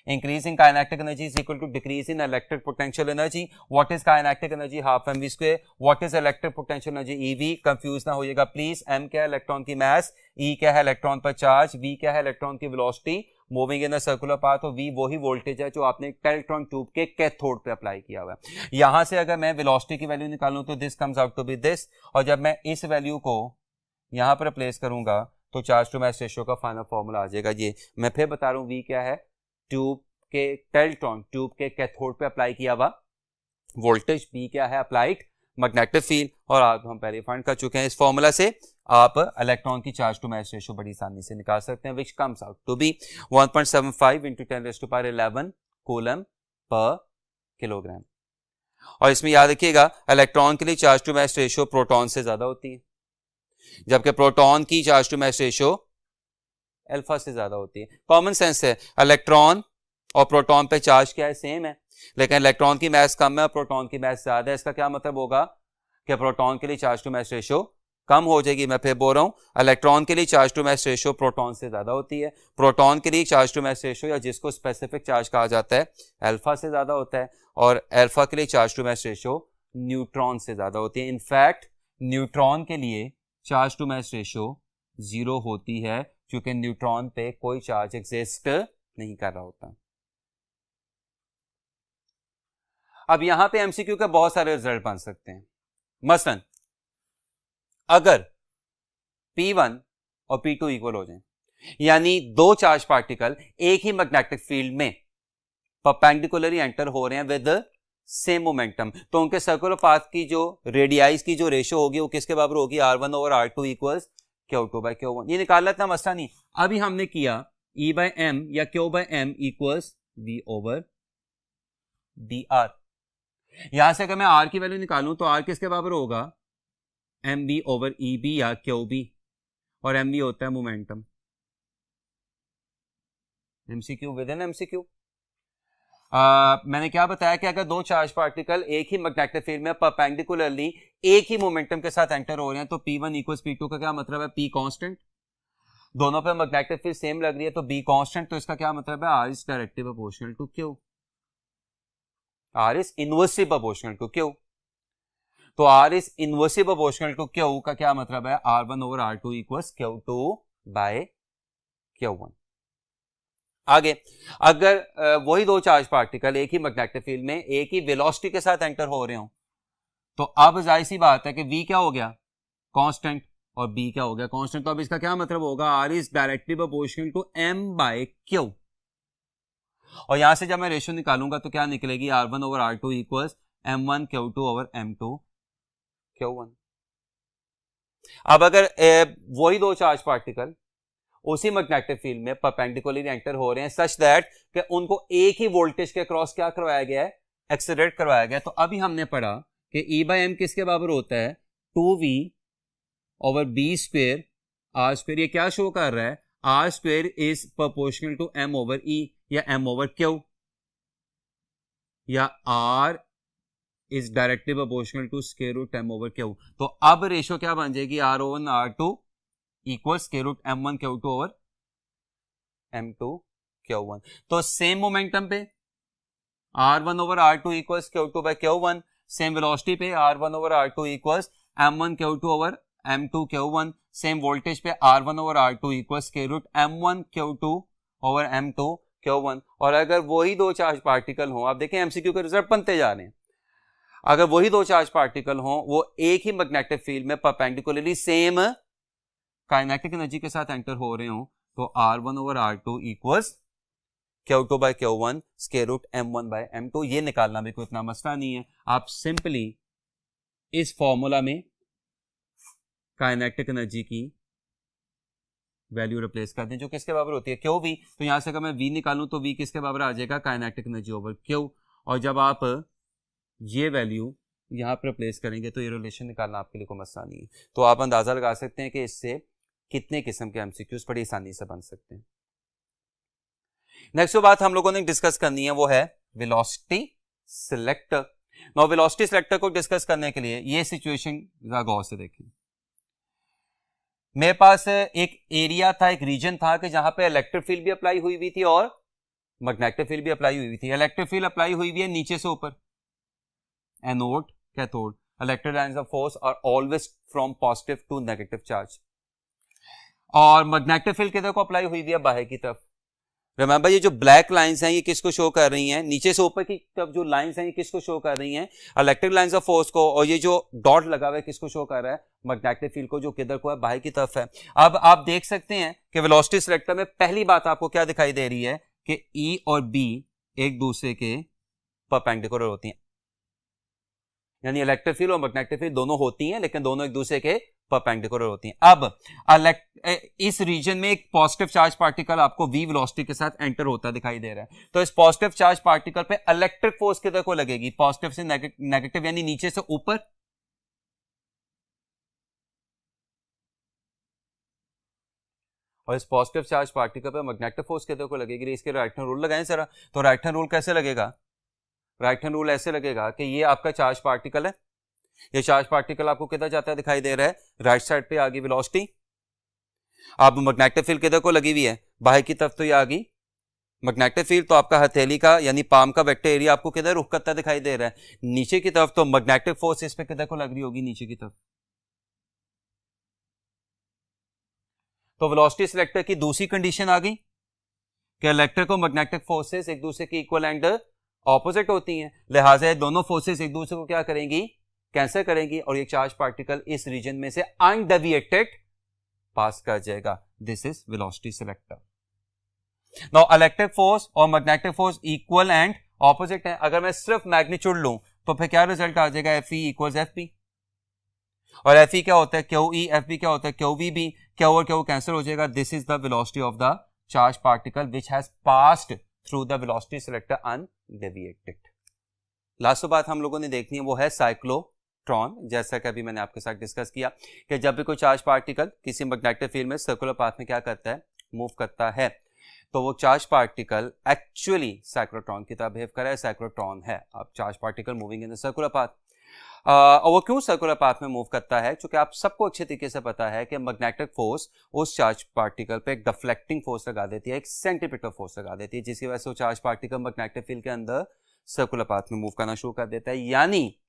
A: increase in kinetic energy is equal to decrease in electric potential energy. What is kinetic energy? Half mv square. What is electric potential energy? ev. Confuse ना होइएगा please. m क्या है electron की मास, e क्या है electron पर charge, v क्या है electron की velocity moving in a circular path, और v वही वोल्टेज है जो आपने इलेक्ट्रॉन ट्यूब के कैथोड पे अप्लाई किया हुआ है. यहां से अगर मैं वेलोसिटी की वैल्यू निकालूं तो this comes out to be this, और जब मैं इस वैल्यू को यहां पर प्लेस करूंगा तो चार्ज टू मास रेशियो का फाइनल फॉर्मूला आ जाएगा ये. मैं फिर बता रहा हूं, v क्या है ट्यूब के इलेक्ट्रॉन ट्यूब के कैथोड पे अप्लाई किया हुआ वोल्टेज, p क्या है अप्लाइड मैग्नेटिक फील्ड, और आप हम पहले फाइंड कर चुके हैं. इस फॉर्मूला से आप इलेक्ट्रॉन की चार्ज टू मास रेशियो बड़ी आसानी से निकाल सकते हैं, which comes out to be 1.75 into 10⁻11 coulomb पर किलोग्राम. और इसमें याद रखिएगा इलेक्ट्रॉन के लिए charge to mass ratio proton से ज्यादा होती है, जबकि प्रोटॉन की charge to mass ratio alpha से ज्यादा होती है. कॉमन सेंस है, इलेक्ट्रॉन और प्रोटॉन पे चार्ज क्या है, सेम है, लेकिन इलेक्ट्रॉन की मास कम है और प्रोटॉन की मास ज्यादा है. इसका क्या मतलब होगा कि प्रोटॉन के लिए चार्ज टू मास रेशियो कम हो जाएगी. मैं फिर बोल रहा हूं, इलेक्ट्रॉन के लिए charge to mass ratio proton से ज्यादा होती है, प्रोटॉन के लिए चार्ज टू मास रेशियो या जिसको स्पेसिफिक चार्ज कहा जाता है अल्फा से ज्यादा होता है, और अल्फा के लिए charge to mass ratio neutron से ज्यादा होती है. इनफैक्ट न्यूट्रॉन के लिए चार्ज टू मास रेशियो 0 होती है, क्योंकि न्यूट्रॉन पे कोई चार्ज एग्जिस्ट नहीं कर रहा होता. अब यहां पे एमसीक्यू के बहुत सारे रिजल्ट बन सकते हैं. मसलन अगर P1 और P2 इक्वल हो जाएं, यानी दो चार्ज पार्टिकल एक ही मैग्नेटिक फील्ड में परपेंडिकुलरली एंटर हो रहे हैं विद सेम मोमेंटम, तो उनके सर्कुलर पाथ की जो रेडियाइज की जो रेशियो होगी वो किसके बराबर होगी, R1/R2 इक्वल्स Q2/Q1. ये निकालना इतना मसला नहीं. अभी हमने किया E/m या Q/m इक्वल्स V/dr. यहां से अगर मैं R की वैल्यू निकालूं तो R किसके बराबर होगा, mv/eb या QB, और mv होता है momentum. MCQ with in MCQ. मैंने क्या बताया कि अगर दो चार्ज पार्टिकल एक ही मैग्नेटिक फील्ड में परपेंडिकुलरली एक ही मोमेंटम के साथ एंटर हो रहे हैं तो P1 इक्वल्स P2 का क्या मतलब है, P कांस्टेंट. दोनों पे मैग्नेटिक फील्ड सेम लग रही है तो B कांस्टेंट, तो इसका क्या मतलब है, R is directly proportional to Q. R is inversely proportional to Q. तो R is inversely proportional to Q का क्या मतलब है, R1/R2 equals Q2/Q1. आगे अगर वही दो चार्ज पार्टिकल एक ही मैग्नेटिक फील्ड में एक ही वेलोसिटी के साथ एंटर हो रहे हो तो अब जाहिर सी बात है कि V क्या हो गया कांस्टेंट और B क्या हो गया कांस्टेंट. तो अब इसका क्या मतलब होगा, R is directly proportional to m/Q. और यहां से जब मैं रेशियो निकालूंगा तो क्या निकलेगी, R1/R2 इक्वल्स m1Q2/m2Q1. अब अगर वही दो चार्ज पार्टिकल उसी मैग्नेटिक फील्ड में परपेंडिकुलरली एंटर हो रहे हैं सच दैट कि उनको एक ही वोल्टेज के क्रॉस क्या करवाया गया है, एक्सेलरेट करवाया गया, तो अभी हमने पढ़ा कि E/m किसके बराबर होता है, 2V/b² R². ये क्या शो कर रहा है, R² is proportional to m/e या m/q, या R is directly proportional to √m/q. तो अब रेशियो क्या बन जाएगी, R1/R2 इक्वल √m1Q2/m2Q1. तो सेम मोमेंटम पे R1/R2 equals Q2/Q1, same velocity पे R1/R2 equals m1Q2/m2Q1, same voltage पे R1/R2 इक्वल्स √m1Q2/m2Q1. और अगर वही दो चार्ज पार्टिकल हो, आप देखें एमसीक्यू के रिजल्ट बनते जा रहे हैं, अगर वही दो चार्ज पार्टिकल हो वो एक ही मैग्नेटिक फील्ड में परपेंडिकुलरली सेम काइनेटिक एनर्जी के साथ एंटर हो रहे हो तो R1/R2 इक्वल्स Q2/Q1 √m1/m2. ये निकालना भी कोई इतना मसला नहीं है. आप सिंपली इस फॉर्मूला में काइनेटिक एनर्जी की वैल्यू रिप्लेस कर दें जो किसके बराबर होती है, QV. तो यहां से अगर मैं V निकालूं तो V किसके बराबर आ जाएगा, काइनेटिक एनर्जी ओवर Q. और जब आप ये वैल्यू यहां पर रिप्लेस करेंगे तो ये रिलेशन निकालना आपके लिए कोई मसला नहीं है. तो आप अंदाजा लगा सकते हैं कि इससे कितने किस्म के एमसीक्यूज बड़ी आसानी से बन सकते हैं. नेक्स्ट जो बात हम लोगों ने डिस्कस करनी है वो है velocity selector. Now velocity selector को डिस्कस करने के लिए ये सिचुएशन गौर से देखें। मेरे पास एक एरिया था, एक रीजन था कि जहां पे इलेक्ट्रिक फील्ड भी अप्लाई हुई थी और मैग्नेटिक फील्ड भी अप्लाई हुई थी। इलेक्ट्रिक फील्ड अप्लाई हुई है नीचे से ऊपर, anode cathode, electric lines of force are always from positive to negative charge. और मैग्नेटिक फील्ड किधर को अप्लाई हुई है? बाहर की तरफ। रिमेंबर ये जो ब्लैक लाइंस हैं ये किसको शो कर रही हैं? नीचे से ऊपर की तरफ जो लाइंस हैं ये किसको शो कर रही हैं? इलेक्ट्रिक लाइंस ऑफ फोर्स को। और ये जो डॉट लगा हुआ है किसको शो कर रहा है? मैग्नेटिक फील्ड को, जो किधर को है? बाहर की तरफ है। अब आप देख सकते हैं कि वेलोसिटी सिलेक्टर में पहली बात आपको क्या दिखाई दे रही है कि E और B एक दूसरे के परपेंडिकुलर होती हैं, यानी इलेक्ट्रिक फील्ड और मैग्नेटिक फील्ड दोनों होती हैं लेकिन दोनों एक दूसरे के परपेंडिकुलर होती हैं। अब इस रीजन में एक पॉजिटिव चार्ज पार्टिकल आपको v वेलोसिटी के साथ एंटर होता दिखाई दे रहा है। तो इस पॉजिटिव चार्ज पार्टिकल पे इलेक्ट्रिक फोर्स किधर को लगेगी? पॉजिटिव से नेगेटिव, यानी नीचे से ऊपर। और इस पॉजिटिव चार्ज पार्टिकल पे मैग्नेटिक फोर्स किधर को लगेगी? इसके राइट हैंड रूल लगाएं जरा। तो राइट हैंड रूल कैसे लगेगा? राइट हैंड रूल ऐसे लगेगा कि ये आपका चार्ज पार्टिकल है, ये चार्ज पार्टिकल आपको किधर जाता है दिखाई दे रहा है? राइट साइड पे आ गई वेलोसिटी। अब मैग्नेटिक फील्ड किधर को लगी हुई है? बाहर की तरफ। तो ये आ गई मैग्नेटिक फील्ड। तो आपका हथेली का यानी पाम का वेक्टर एरिया आपको किधर रुख करता दिखाई दे रहा है? नीचे की तरफ। तो मैग्नेटिक फोर्स इस पे किधर को लग रही होगी? नीचे की तरफ। तो वेलोसिटी सिलेक्टर की दूसरी कंडीशन आ गई कि इलेक्ट्रिक और मैग्नेटिक फोर्सेस एक दूसरे के इक्वल एंड ऑपोजिट होती हैं, लिहाजा दोनों फोर्सेस एक दूसरे को क्या करेंगी? कैंसिल करेंगी, और ये चार्ज पार्टिकल इस रीजन में से अनडेविएटेड पास कर जाएगा। This is velocity selector. Now electric force और magnetic force equal and opposite है। अगर मैं सिर्फ मैग्नीट्यूड लूं तो फिर क्या रिजल्ट आ जाएगा? Fe equals Fp। और Fe क्या होता है? QE। Fp क्या होता है? QVB। Q और Q कैंसिल हो जाएगा। This is the velocity of the charge particle which has passed through the velocity selector undeviated. Last बात हम लोगों ने देखनी है वो है साइक्लोट्रॉन। जैसा कि अभी मैंने आपके साथ डिस्कस किया कि जब भी कोई चार्ज पार्टिकल किसी मैग्नेटिक फील्ड में सर्कुलर पाथ में क्या करता है? मूव करता है, तो वो चार्ज पार्टिकल एक्चुअली साइक्लोट्रॉन की तरह बिहेव कर रहा है। साइक्लोट्रॉन है अब charge particle moving in the circular path. और वो क्यों सर्कुलर पाथ में मूव करता है? क्योंकि आप सबको अच्छे तरीके से पता है कि मैग्नेटिक फोर्स उस चार्ज पार्टिकल पे एक डिफ्लेक्टिंग फोर्स लगा देती है, एक सेंट्रीपिटल फोर्स लगा देती है, जिसकी वजह से वो चार्ज पार्टिकल मैग्नेटिक फील्ड के अंदर सर्कुलर पाथ में मूव करना शुरू कर देता है। यानी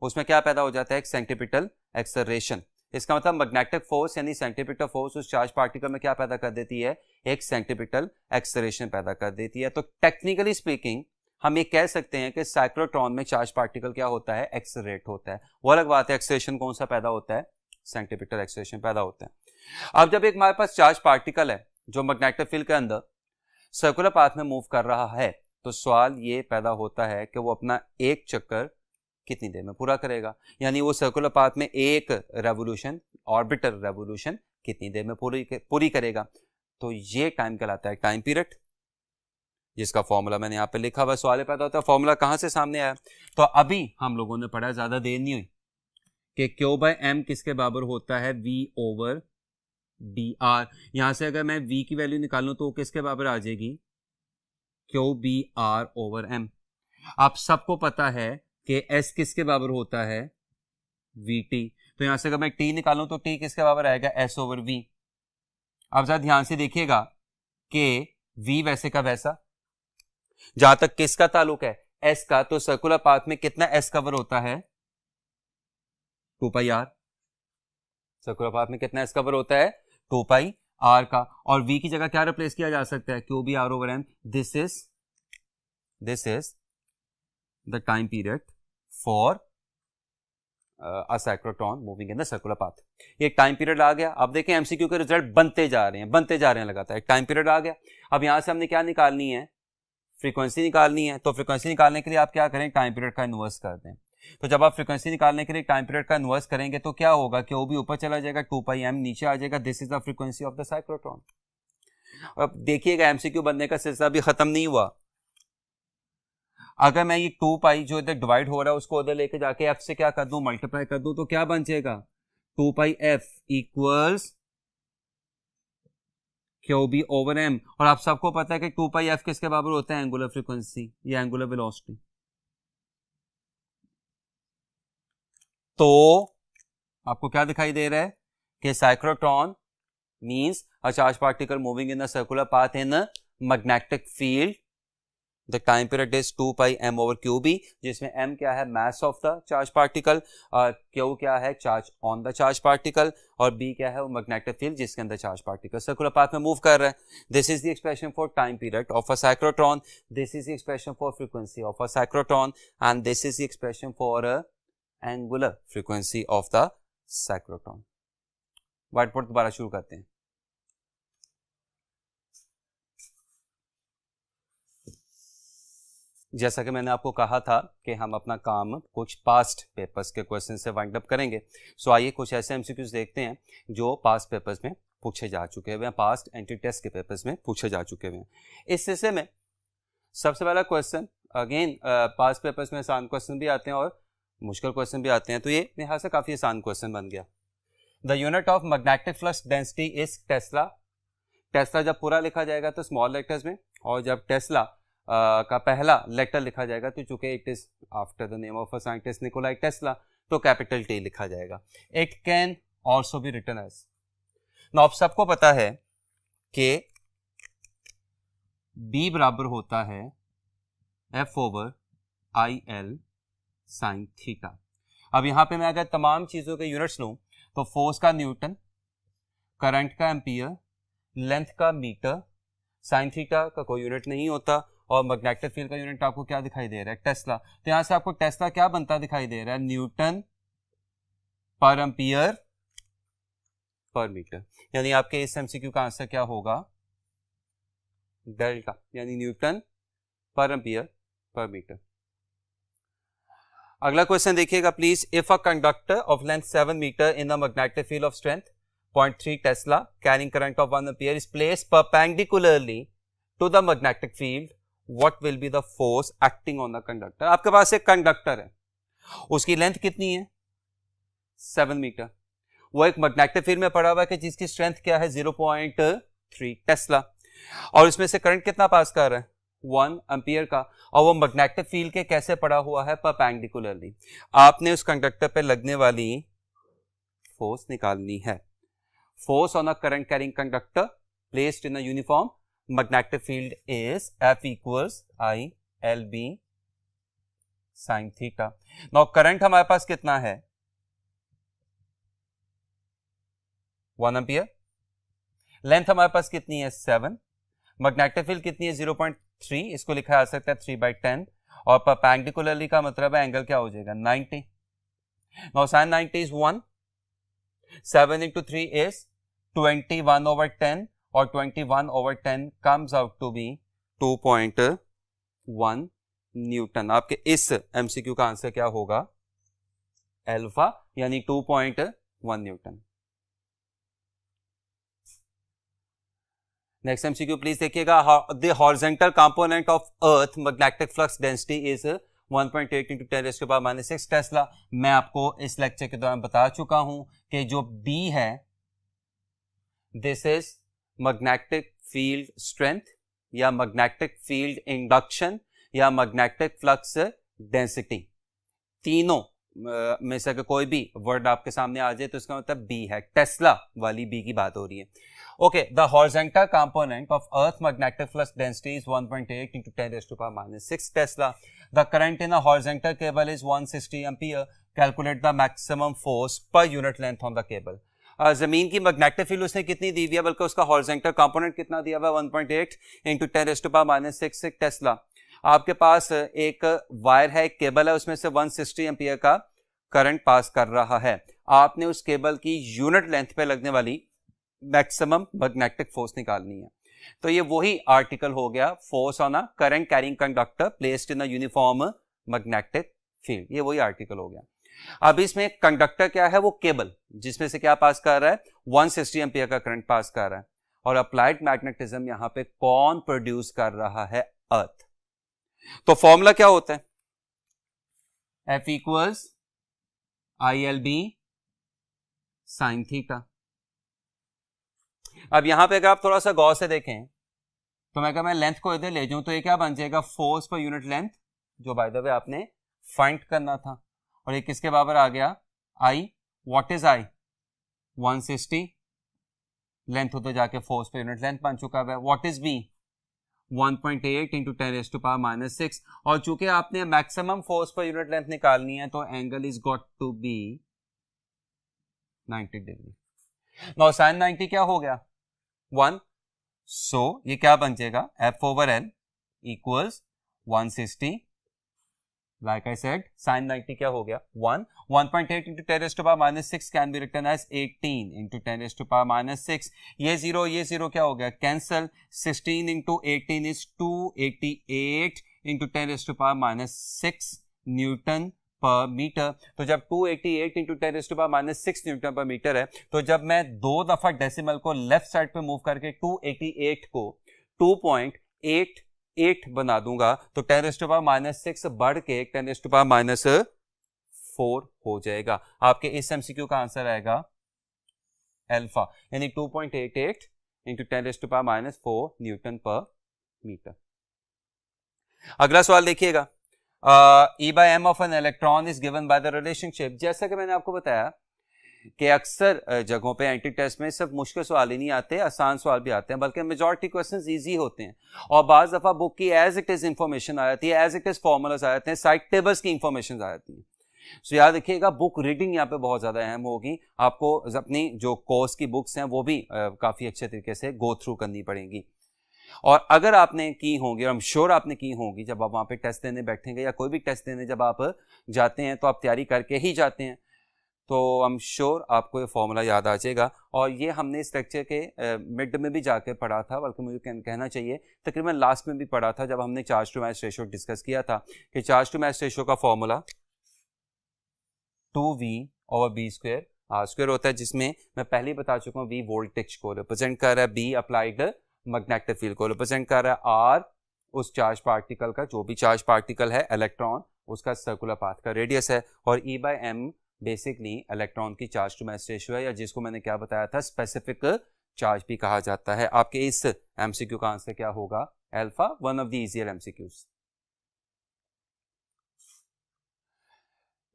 A: उसमें क्या पैदा हो जाता है? एक सेंट्रीपिटल एक्सेलरेशन। इसका मतलब मैग्नेटिक फोर्स यानी सेंट्रीपिटल फोर्स उस चार्ज पार्टिकल में क्या पैदा कर देती है? एक सेंट्रीपिटल एक्सेलरेशन पैदा कर देती है। तो टेक्निकली स्पीकिंग हम ये कह सकते हैं कि साइक्लोट्रॉन में चार्ज पार्टिकल क्या होता है? एक्सेलरेट होता है। वो अलग बात है एक्सेलरेशन कौन सा पैदा होता है? सेंट्रीपिटल एक्सेलरेशन पैदा होता है। अब जब एक हमारे पास चार्ज पार्टिकल है जो मैग्नेटिक फील्ड के अंदर सर्कुलर पाथ में मूव कर रहा है, तो सवाल ये पैदा होता है कि वो अपना एक चक्कर कितनी देर में पूरा करेगा, यानी वो सर्कुलर पाथ में एक रेवोल्यूशन, ऑर्बिटल रेवोल्यूशन कितनी देर में पूरी करेगा। तो ये टाइम कहलाता है टाइम पीरियड, जिसका फॉर्मूला मैंने यहाँ पे लिखा हुआ। सवाल पैदा होता है फॉर्मूला कहाँ से सामने आया? तो अभी हम लोगों ने पढ़ा, ज्यादा देर नहीं हुई, कि Q/m किसके बराबर होता है? V/dr। यहां से अगर मैं V की वैल्यू निकालूं तो किसके बराबर आ जाएगी? QBr/m। आप सबको पता है कि S किसके बराबर होता है? Vt। तो यहां से अगर मैं T निकालूं तो T किसके बराबर आएगा? S/V। अब जरा ध्यान से देखिएगा कि V वैसे का वैसा, जहां तक किसका ताल्लुक है? S का। तो सर्कुलर पाथ में कितना S कवर होता है? 2πr। सर्कुलर पाथ में कितना S कवर होता है? 2πr का। और V की जगह क्या रिप्लेस किया जा सकता है? QBr/m। This is the time period for a cyclotron moving in the circular path. ये टाइम पीरियड आ गया। अब देखें एमसीक्यू के रिजल्ट बनते जा रहे हैं लगातार। एक टाइम पीरियड आ गया। अब यहां से हमने क्या निकालनी है? फ्रीक्वेंसी निकालनी है। तो फ्रीक्वेंसी निकालने के लिए आप क्या करें? टाइम पीरियड का इनवर्स कर दें। तो जब आप फ्रीक्वेंसी निकालने के लिए टाइम पीरियड का इनवर्स करेंगे तो क्या होगा? Q भी ऊपर चला जाएगा, 2πm नीचे आ जाएगा। This is the frequency of the cyclotron. अब देखिएगा एमसीक्यू बनने का सिलसिला भी खत्म नहीं हुआ। अगर मैं ये 2π जो इधर डिवाइड हो रहा है उसको उधर लेके जाके f से क्या कर दूं? मल्टीप्लाई कर दूं, तो क्या बन जाएगा? 2πf equals q B over m, और आप सबको पता है कि 2 पाई एफ किसके बराबर होता है, एंगुलर फ्रीक्वेंसी या एंगुलर वेलोसिटी। तो आपको क्या दिखाई दे रहा है कि cyclotron means a charge particle moving in a circular path in a magnetic field. The time period is 2 pi m over q B, जिसमें m क्या है, mass of the charge particle, q क्या है, charge on the charge particle, और b क्या है, वो magnetic field जिसके अंदर चार्ज पार्टिकल सर्कुलर पाथ में मूव कर रहा है। This is the expression for time period of a cyclotron, this is the expression for frequency of a cyclotron, and this is the expression for a angular frequency of the cyclotron. White board दोबारा शुरू करते हैं। जैसा कि मैंने आपको कहा था कि हम अपना काम कुछ पास्ट पेपर्स के क्वेश्चन से वाइंड अप करेंगे। सो आइए कुछ ऐसे एमसीक्यूज देखते हैं जो पास्ट पेपर्स में पूछे जा चुके हुए हैं, पास्ट एंट्री टेस्ट के पेपर्स में पूछे जा चुके हुए हैं। इस हिस्से में सबसे पहला क्वेश्चन, अगेन पास्ट पेपर्स में आसान क्वेश्चन भी आते हैं और मुश्किल क्वेश्चन भी आते हैं, तो ये यहाँ से काफ़ी आसान क्वेश्चन बन गया। The unit of magnetic flux density is Tesla. Tesla जब पूरा लिखा जाएगा तो स्मॉल लेटर्स में, और जब टेस्ला का पहला लेटर लिखा जाएगा तो चूंकि it is after the name of a scientist Nikolai Tesla, तो कैपिटल टी लिखा जाएगा। It can also be written as, आप सबको पता है कि B बराबर होता है F over I L sine theta. अब यहां पे मैं अगर तमाम चीजों के यूनिट्स लूं तो फोर्स का न्यूटन, करंट का एम्पियर, लेंथ का मीटर, साइन थीटा का कोई यूनिट नहीं होता, और मैग्नेटिक फील्ड का यूनिट आपको क्या दिखाई दे रहा है, टेस्ला। तो यहां से आपको टेस्ला क्या बनता दिखाई दे रहा है, न्यूटन पर एम्पियर पर मीटर। यानी आपके इस एमसीक्यू का आंसर क्या होगा, डेल्टा, यानी न्यूटन पर एम्पियर पर मीटर। अगला क्वेश्चन देखिएगा please. If a conductor of length 7 metre in a magnetic field of strength 0.3 tesla carrying current of 1 ampere is placed perpendicularly to the magnetic field, what will be the force acting on the conductor। आपके पास एक conductor है, उसकी length कितनी है, 7 metre, वो एक magnetic field में पड़ा हुआ है कि जिसकी स्ट्रेंथ क्या है, 0.3 टेस्ला, और इसमें से करंट कितना पास कर रहा है, 1 एम्पियर का, और वो मैग्नेटिक फील्ड के कैसे पड़ा हुआ है, परपेंडिकुलरली। आपने उस कंडक्टर पे लगने वाली फोर्स निकालनी है। Force on a current carrying conductor placed in a uniform magnetic field is F equals I L B sin theta। Now current हमारे पास कितना है, 1 एम्पियर, लेंथ हमारे पास कितनी है, 7, मैग्नेटिक फील्ड कितनी है, 0.3, इसको लिखा जा सकता है 3/10, और परपेंडिकुलरली का मतलब है एंगल क्या हो जाएगा, 90। Now sin 90 is 1, 7 into 3 is 21/10, और 21/10 comes out to be 2.1 Newton. आपके इस एमसीक्यू का आंसर क्या होगा, अल्फा, यानी 2.1 न्यूटन। नेक्स्ट एमसीक्यू प्लीज देखिएगा। The horizontal component of earth magnetic flux density is 1.8 into 10⁻⁻6 Tesla. मैं आपको इस लेक्चर के दौरान बता चुका हूं कि जो B है, this is magnetic field strength या मैग्नेटिक फील्ड इंडक्शन या मैग्नेटिक फ्लक्स डेंसिटी, तीनों में से अगर कोई भी वर्ड आपके सामने आ जाए तो इसका मतलब बी है, टेस्ला वाली बी की बात हो रही है। Okay, the horizontal component of earth magnetic flux density is 1.8 into 10⁻⁻6 Tesla. The current in a horizontal cable is 160 ampere. Calculate the maximum force per unit length on the cable. जमीन की magnetic field उसने कितनी दी हुई है, बल्कि उसका horizontal component कितना दिया हुआ है, 1.8 into 10⁻⁻6 टेस्ला। आपके पास एक वायर है, एक केबल है, उसमें से 160 एम्पियर का करंट पास कर रहा है। आपने उस केबल की यूनिट लेंथ पे लगने वाली मैक्सिमम मैग्नेटिक फोर्स निकालनी है। तो ये वही आर्टिकल हो गया, force on a current carrying conductor placed in a uniform magnetic field, ये वही आर्टिकल हो गया। अब इसमें कंडक्टर क्या है, वो केबल, जिसमें से क्या पास कर रहा है, 160 एम्पियर का करंट पास कर रहा है, और अप्लाइड मैग्नेटिज्म यहां पे कौन प्रोड्यूस कर रहा है, अर्थ। तो फॉर्मूला क्या होता है, F equals ILB sin theta. अब यहां पे अगर आप थोड़ा सा गौर से देखें तो मैं मैं लेंथ को इधर ले जाऊं तो ये क्या बन जाएगा, फोर्स पर यूनिट लेंथ, जो बाय द वे आपने फाइंड करना था। और ये किसके बराबर आ गया, I. What is I, 160। Length उधर जाके फोर्स पर यूनिट लेंथ बन चुका है। What is B, 1.8 into 10⁻⁻6। और चूंकि आपने maximum force per unit length निकालनी है तो angle is got to be 90 degree. Now sin 90 क्या हो गया, 1। सो ये क्या बन जाएगा, F/L equals 160। Like I said sin 90 क्या हो गया, 1। 1.8 into 10⁻⁻6 can be written as 18 into 10⁻⁻6। ये जीरो क्या हो गया, cancel. 16 into 18 is 288 into 10⁻⁻6 newton पर मीटर। तो जब 288 इंटू 10⁻⁻6 न्यूटन पर मीटर है, तो जब मैं 2 दफा डेसिमल को लेफ्ट साइड पे मूव करके 288 को 2.88 बना दूंगा तो 10⁻⁻6 बढ़ के 10⁻⁻4 हो जाएगा। आपके इस एमसीक्यू का आंसर आएगा अल्फा, यानी 2.88 इंटू 10⁻⁻4 न्यूटन पर मीटर। अगला सवाल देखिएगा, E by m of an electron is given by the relationship। जैसा कि मैंने आपको बताया कि अक्सर जगहों पे एंट्री टेस्ट में सिर्फ मुश्किल सवाल ही नहीं आते, आसान सवाल भी आते हैं, बल्कि मेजॉरिटी क्वेश्चंस इजी होते हैं। और बाज दफा बुक की एज इट इज इंफॉर्मेशन आ जाती है, एज इट इज फॉर्मूलाज आ जाते हैं, साइड टेबल्स की इंफॉर्मेशन आ जाती है। सो याद रखिएगा, बुक रीडिंग यहाँ पे बहुत ज्यादा अहम होगी। आपको अपनी जो कोर्स की बुक्स हैं वो भी काफी अच्छे तरीके से गो थ्रू करनी पड़ेंगी। और अगर आपने की होंगी, और I'm श्योर आपने की होंगी, जब आप वहां पे टेस्ट देने बैठेंगे या कोई भी टेस्ट देने जब आप जाते हैं तो आप तैयारी करके ही जाते हैं, तो I'm श्योर आपको ये फॉर्मूला याद आ जाएगा। और ये हमने इस लेक्चर के मिड में भी जाके पढ़ा था, बल्कि मुझे कहना चाहिए तकरीबन लास्ट में भी पढ़ा था, जब हमने charge to mass ratio discuss किया था कि चार्ज टू मास रेशियो का फॉर्मूला 2V/b² r² होता है, जिसमें मैं पहले ही बता चुका हूँ, V वोल्टेज को रिप्रेजेंट कर रहा है, B अप्लाइड मैग्नेटिक फील्ड को रिप्रेजेंट कर रहा है, R उस चार्ज पार्टिकल का, जो भी चार्ज पार्टिकल है इलेक्ट्रॉन, उसका सर्कुलर पाथ का रेडियस है। और E/m बेसिकली इलेक्ट्रॉन की चार्ज टू मास रेशियो है, या जिसको मैंने क्या बताया था, स्पेसिफिक चार्ज भी कहा जाता है। आपके इस एमसीक्यू का आंसर क्या होगा, alpha, one of the easier MCQs.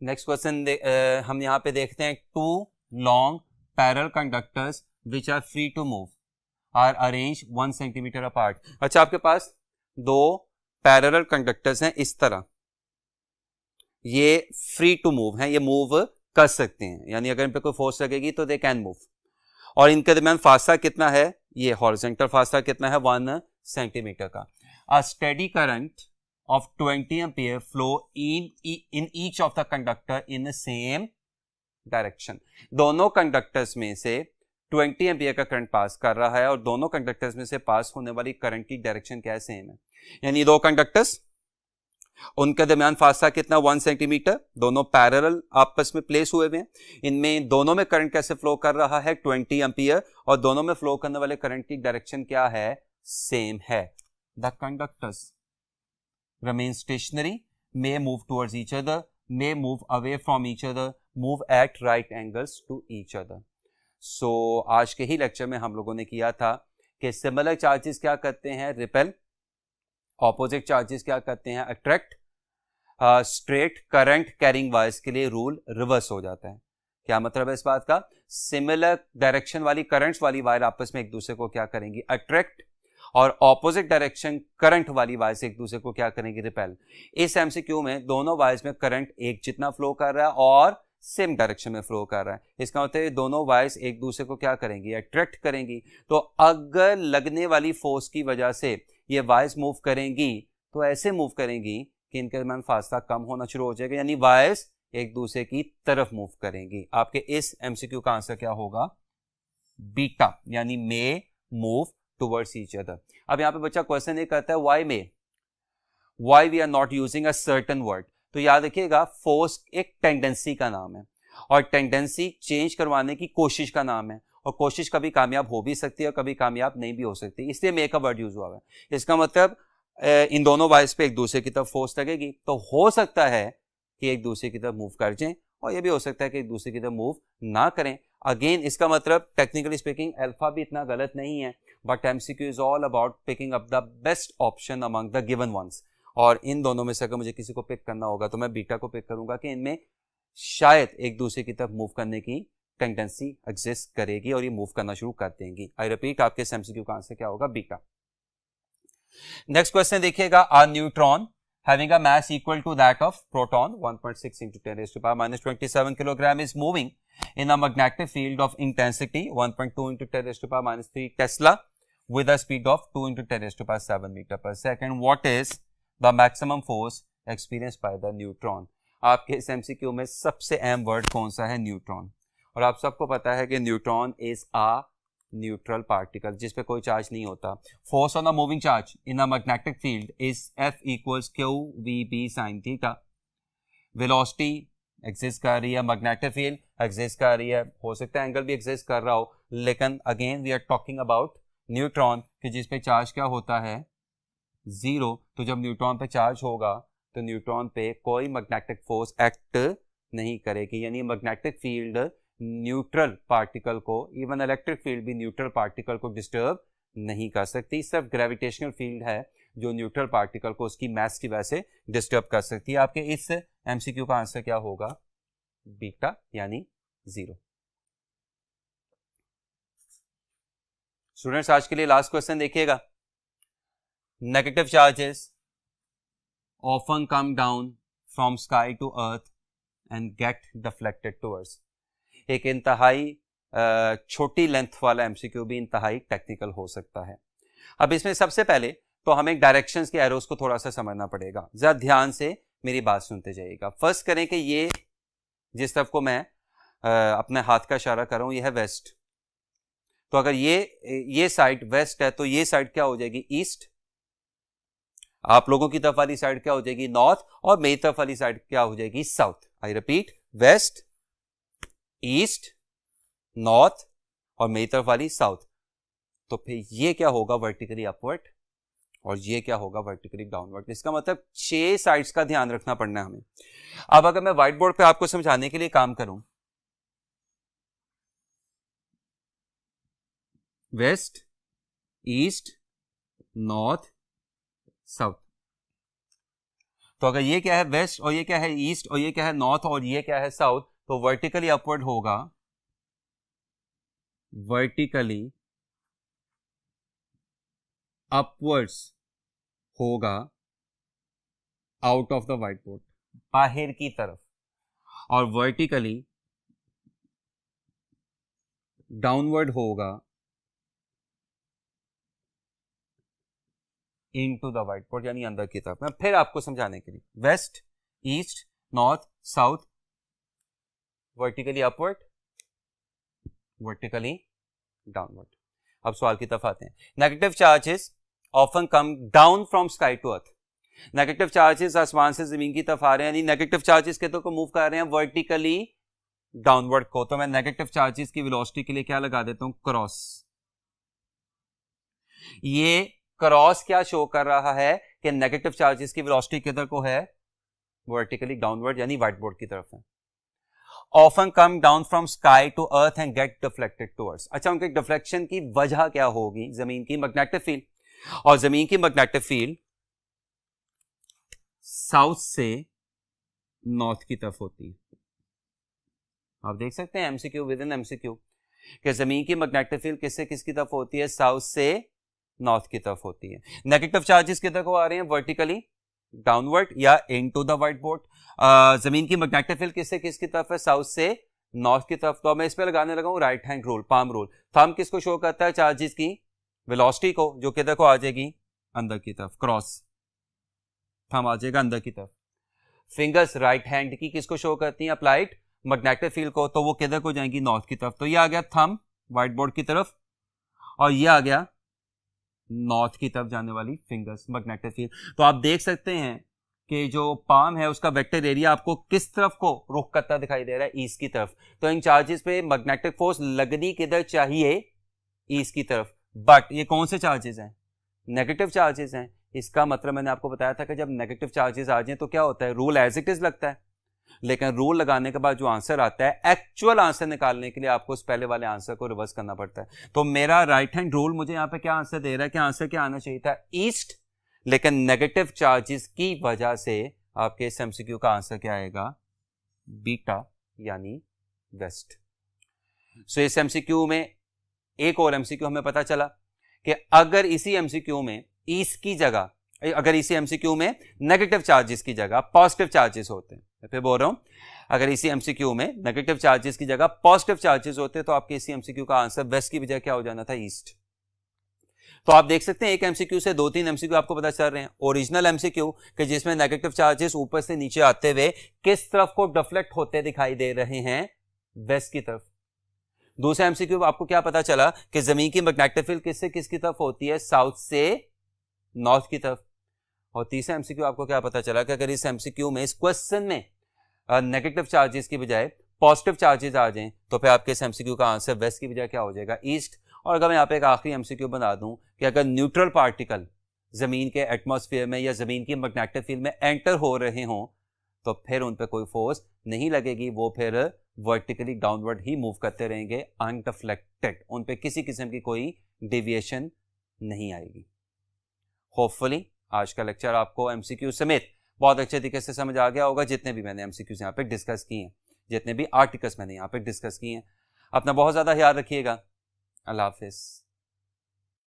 A: Next question हम यहाँ पे देखते हैं, 2 long parallel conductors which are free to move are arrange 1 centimetre apart. अच्छा, आपके पास 2 पैरेलल कंडक्टर्स हैं इस तरह, ये फ्री टू मूव हैं, ये मूव कर सकते हैं, यानी अगर इन पे कोई फोर्स लगेगी तो दे कैन मूव। और इनके दरमियान फासला कितना है, ये हॉरिजॉन्टल फासला कितना है, 1 सेंटीमीटर का। A steady current of 20 ampere flow in each of the conductor in the same direction। दोनों कंडक्टर्स में से 20 एम्पियर का करंट पास कर रहा है, और दोनों कंडक्टर्स में से पास होने वाली करंट की डायरेक्शन क्या है, सेम है। यानी 2 कंडक्टर्स, उनके दरमियान फासला कितना, 1 सेंटीमीटर, दोनों पैरेलल आपस में प्लेस हुए हुए हैं। इनमें दोनों में करंट कैसे फ्लो कर रहा है, 20 एम्पियर, और दोनों में फ्लो करने वाले करंट की डायरेक्शन क्या है, सेम है। The conductors remain stationary, may move towards each other, may move away from each other, move at right angles to each other। So आज के ही लेक्चर में हम लोगों ने किया था कि सिमिलर चार्जेस क्या करते हैं, रिपेल, ऑपोजिट चार्जेस क्या करते हैं, attract. Straight current carrying wires के लिए रूल रिवर्स हो जाता है। क्या मतलब है इस बात का, सिमिलर डायरेक्शन वाली करंट्स वाली वायर आपस में एक दूसरे को क्या करेंगी, अट्रैक्ट, और ऑपोजिट डायरेक्शन करंट वाली वायर्स एक दूसरे को क्या करेंगी, रिपेल। इस एमसीक्यू में दोनों वायर्स में करंट एक जितना फ्लो कर रहा है और सेम डायरेक्शन में फ्लो कर रहा है। इसका मतलब है दोनों वायर्स एक दूसरे को क्या करेंगी, अट्रैक्ट करेंगी। तो अगर लगने वाली फोर्स की वजह से ये वायर्स मूव करेंगी तो ऐसे मूव करेंगी कि इनके दरमियान फासला कम होना शुरू हो जाएगा, यानी वायर्स एक दूसरे की तरफ मूव करेंगी। आपके इस एमसीक्यू का आंसर क्या होगा, बीटा, यानी may move towards each other. अब यहाँ पे बच्चा क्वेश्चन ये करता है, why we are not using a certain word. तो याद रखिएगा, फोर्स एक टेंडेंसी का नाम है, और टेंडेंसी चेंज करवाने की कोशिश का नाम है, और कोशिश कभी कामयाब हो भी सकती है और कभी कामयाब नहीं भी हो सकती, इसलिए मे का वर्ड यूज हुआ है। इसका मतलब इन दोनों वायर्स पे एक दूसरे की तरफ फोर्स लगेगी, तो हो सकता है कि एक दूसरे की तरफ मूव कर जाएं, और ये भी हो सकता है कि एक दूसरे की तरफ मूव ना करें। अगेन इसका मतलब टेक्निकली स्पीकिंग अल्फा भी इतना गलत नहीं है, but MCQ is all about picking up the best option among the given ones. और इन दोनों में से अगर मुझे किसी को पिक करना होगा तो मैं बीटा को पिक करूंगा कि इनमें शायद एक दूसरे की तरफ मूव करने की टेंडेंसी एग्जिस्ट करेगी और ये मूव करना शुरू कर देंगी। आई रिपीट, आपके एमसीक्यू का आंसर क्या होगा? बीटा। नेक्स्ट क्वेश्चन देखिएगा, आ neutron having a mass equal to that of proton 1.6 into 10 raised to power minus 27 kilogram is moving in a magnetic field of intensity 1.2 into 10 raised to power minus 3 Tesla with a speed of 2 into 10 raised to power 7 meter per second. What is the maximum force experienced by the neutron? आपके इस MCQ में सबसे अहम word कौन सा है? Neutron. और आप सबको पता है कि neutron is a neutral particle जिस पे कोई चार्ज नहीं होता। Force on the moving charge in a magnetic field is F equals q v B sine theta. Velocity exist कर रही है, मैग्नेटिक फील्ड एग्जिस्ट कर रही है, हो सकता है एंगल भी एग्जिस्ट कर रहा हो, लेकिन again we are talking about neutron कि जिस पे चार्ज क्या होता है? जीरो। तो जब न्यूट्रॉन पे चार्ज होगा तो न्यूट्रॉन पे कोई मैग्नेटिक फोर्स एक्ट नहीं करेगी, यानी मैग्नेटिक फील्ड न्यूट्रल पार्टिकल को, इवन इलेक्ट्रिक फील्ड भी न्यूट्रल पार्टिकल को डिस्टर्ब नहीं कर सकती। सिर्फ ग्रेविटेशनल फील्ड है जो न्यूट्रल पार्टिकल को उसकी मास की वजह से डिस्टर्ब कर सकती है। आपके इस एमसीक्यू का आंसर क्या होगा? बीटा, यानी 0। स्टूडेंट्स, आज के लिए लास्ट क्वेश्चन देखिएगा। Negative charges often come down from sky to earth and get deflected towards. एक इंतहाई छोटी लेंथ वाला एमसीक्यू भी इंतहाई टेक्निकल हो सकता है। अब इसमें सबसे पहले तो हमें डायरेक्शंस के एरोस को थोड़ा सा समझना पड़ेगा। जरा ध्यान से मेरी बात सुनते जाइएगा। फर्स्ट करें कि ये जिस तरफ को मैं अपने हाथ का इशारा कर रहा हूं, ये है वेस्ट। तो अगर ये साइड वेस्ट है तो ये साइड क्या हो जाएगी? ईस्ट। आप लोगों की तरफ वाली साइड क्या हो जाएगी? नॉर्थ। और मेरी तरफ वाली साइड क्या हो जाएगी? South. I repeat, west, east, north और मेरी तरफ वाली साउथ। तो फिर ये क्या होगा? वर्टिकली अपवर्ड, और ये क्या होगा? Vertically downward. इसका मतलब 6 साइड्स का ध्यान रखना पड़ना है हमें। अब अगर मैं व्हाइट बोर्ड पे आपको समझाने के लिए काम करूं, वेस्ट, ईस्ट, नॉर्थ, साउथ, तो अगर ये क्या है? वेस्ट, और ये क्या है? ईस्ट, और ये क्या है? नॉर्थ, और ये क्या है? साउथ। तो वर्टिकली अपवर्ड होगा, वर्टिकली अपवर्ड्स होगा out of the white board, बाहर की तरफ, और वर्टिकली डाउनवर्ड होगा इनटू द व्हाइट बोर्ड, यानी अंदर की तरफ। मैं फिर आपको समझाने के लिए, west, east, north, south, vertically upward, vertically downward. अब सवाल की तरफ आते हैं। Negative charges often come down from sky to earth. Negative charges आसमान से जमीन की तरफ आ रहे हैं, यानी नेगेटिव चार्जेस के तो को मूव कर रहे हैं वर्टिकली डाउनवर्ड को। तो मैं नेगेटिव चार्जेस की वेलोसिटी के लिए क्या लगा देता हूं? क्रॉस। ये क्रॉस क्या शो कर रहा है कि नेगेटिव चार्जेस की वेलोसिटी किधर को है? वर्टिकली डाउनवर्ड, यानी व्हाइट बोर्ड की तरफ है। Often come down from sky to earth and get deflected towards. अच्छा, उनके डिफ्लेक्शन की वजह क्या होगी? जमीन की मैग्नेटिक फील्ड, और जमीन की मैग्नेटिक फील्ड साउथ से नॉर्थ की तरफ होती है। आप देख सकते हैं एमसीक्यू विद इन एमसीक्यू कि जमीन की मैग्नेटिक फील्ड किससे किसकी तरफ होती है? साउथ से नॉर्थ की तरफ होती है। नेगेटिव चार्जेस किधर को आ रहे हैं? वर्टिकली डाउनवर्ड या इनटू द व्हाइट बोर्ड। जमीन की मैग्नेटिक फील्ड किससे किसकी तरफ है? साउथ से नॉर्थ की तरफ। तो मैं इस पे लगाने लगा हूं right hand rule, palm rule. Thumb किसको शो करता है? चार्जेस की वेलोसिटी को, जो किधर को आ जाएगी? अंदर की तरफ, क्रॉस। थंब आ जाएगा अंदर की तरफ। फिंगर्स राइट हैंड की किसको शो करती हैं? अप्लाइड मैग्नेटिक फील्ड को, तो वो किधर को जाएंगी? नॉर्थ की तरफ। तो ये आ गया थंब व्हाइट बोर्ड की तरफ, और ये आ गया नॉर्थ की तरफ जाने वाली फिंगर्स मैग्नेटिक फील्ड। तो आप देख सकते हैं कि जो पाम है उसका वेक्टर एरिया आपको किस तरफ को रुख करता दिखाई दे रहा है? ईस्ट की तरफ। तो इन चार्जेस पे मैग्नेटिक फोर्स लगनी किधर चाहिए? ईस्ट की तरफ। बट ये कौन से चार्जेस हैं? नेगेटिव चार्जेस हैं। इसका मतलब मैंने आपको बताया था कि जब नेगेटिव चार्जेस आ जाए तो क्या होता है? रूल एज इट इज लगता है। लेकिन रूल लगाने के बाद जो आंसर आता है, एक्चुअल आंसर निकालने के लिए आपको उस पहले वाले आंसर को रिवर्स करना पड़ता है। तो मेरा राइट हैंड रूल मुझे यहां पे क्या आंसर दे रहा है कि आंसर क्या आना चाहिए था, ईस्ट, लेकिन नेगेटिव चार्जेस की वजह से आपके इस एमसीक्यू का आंसर क्या आएगा, बीटा यानी वेस्ट। सो इस एमसीक्यू में एक और एमसीक्यू हमें पता चला कि अगर इसी एमसीक्यू में ईस्ट की जगह, अगर इसी एमसीक्यू में नेगेटिव चार्जेस की जगह पॉजिटिव चार्जेस होते हैं, फिर बोल रहा हूं, अगर इसी एमसीक्यू में नेगेटिव चार्जेस की जगह पॉजिटिव चार्जेस होते तो आपके इसी एमसीक्यू का आंसर वेस्ट की बजाय क्या हो जाना था, ईस्ट। तो आप देख सकते हैं एक एमसीक्यू से 2-3 एमसीक्यू आपको पता चल रहे हैं। ओरिजिनल एमसीक्यू कि जिसमें नेगेटिव चार्जेस ऊपर से नीचे आते हुए किस तरफ को डिफ्लेक्ट होते दिखाई दे रहे हैं, वेस्ट की तरफ। दूसरा एमसीक्यू आपको क्या पता चला कि जमीन की मैग्नेटिक फील्ड किससे किसकी तरफ होती है, साउथ से नॉर्थ की तरफ। और तीसरा एमसीक्यू आपको क्या पता चला कि अगर इस एमसीक्यू में, इस क्वेश्चन में नेगेटिव चार्जेस की बजाय पॉजिटिव चार्जेस आ जाएं तो फिर आपके इस एमसीक्यू का आंसर वेस्ट की बजाय क्या हो जाएगा, ईस्ट। और अगर मैं यहाँ पे एक आखिरी एमसीक्यू बना दूं कि अगर न्यूट्रल पार्टिकल जमीन के एटमॉस्फेयर में या जमीन की मैग्नेटिक फील्ड में एंटर हो रहे हों तो फिर उन पर कोई फोर्स नहीं लगेगी, वो फिर वर्टिकली डाउनवर्ड ही मूव करते रहेंगे अनडिफ्लेक्टेड, उन पे किसी किस्म की कोई डेविएशन नहीं आएगी। होपफुली आज का लेक्चर आपको एमसीक्यू समेत बहुत अच्छे तरीके से समझ आ गया होगा, जितने भी मैंने एमसीक्यूज यहाँ पे डिस्कस किए हैं, जितने भी आर्टिकल्स मैंने यहाँ पे डिस्कस किए हैं। अपना बहुत ज़्यादा ख्याल रखिएगा। अल्लाह हाफिज़।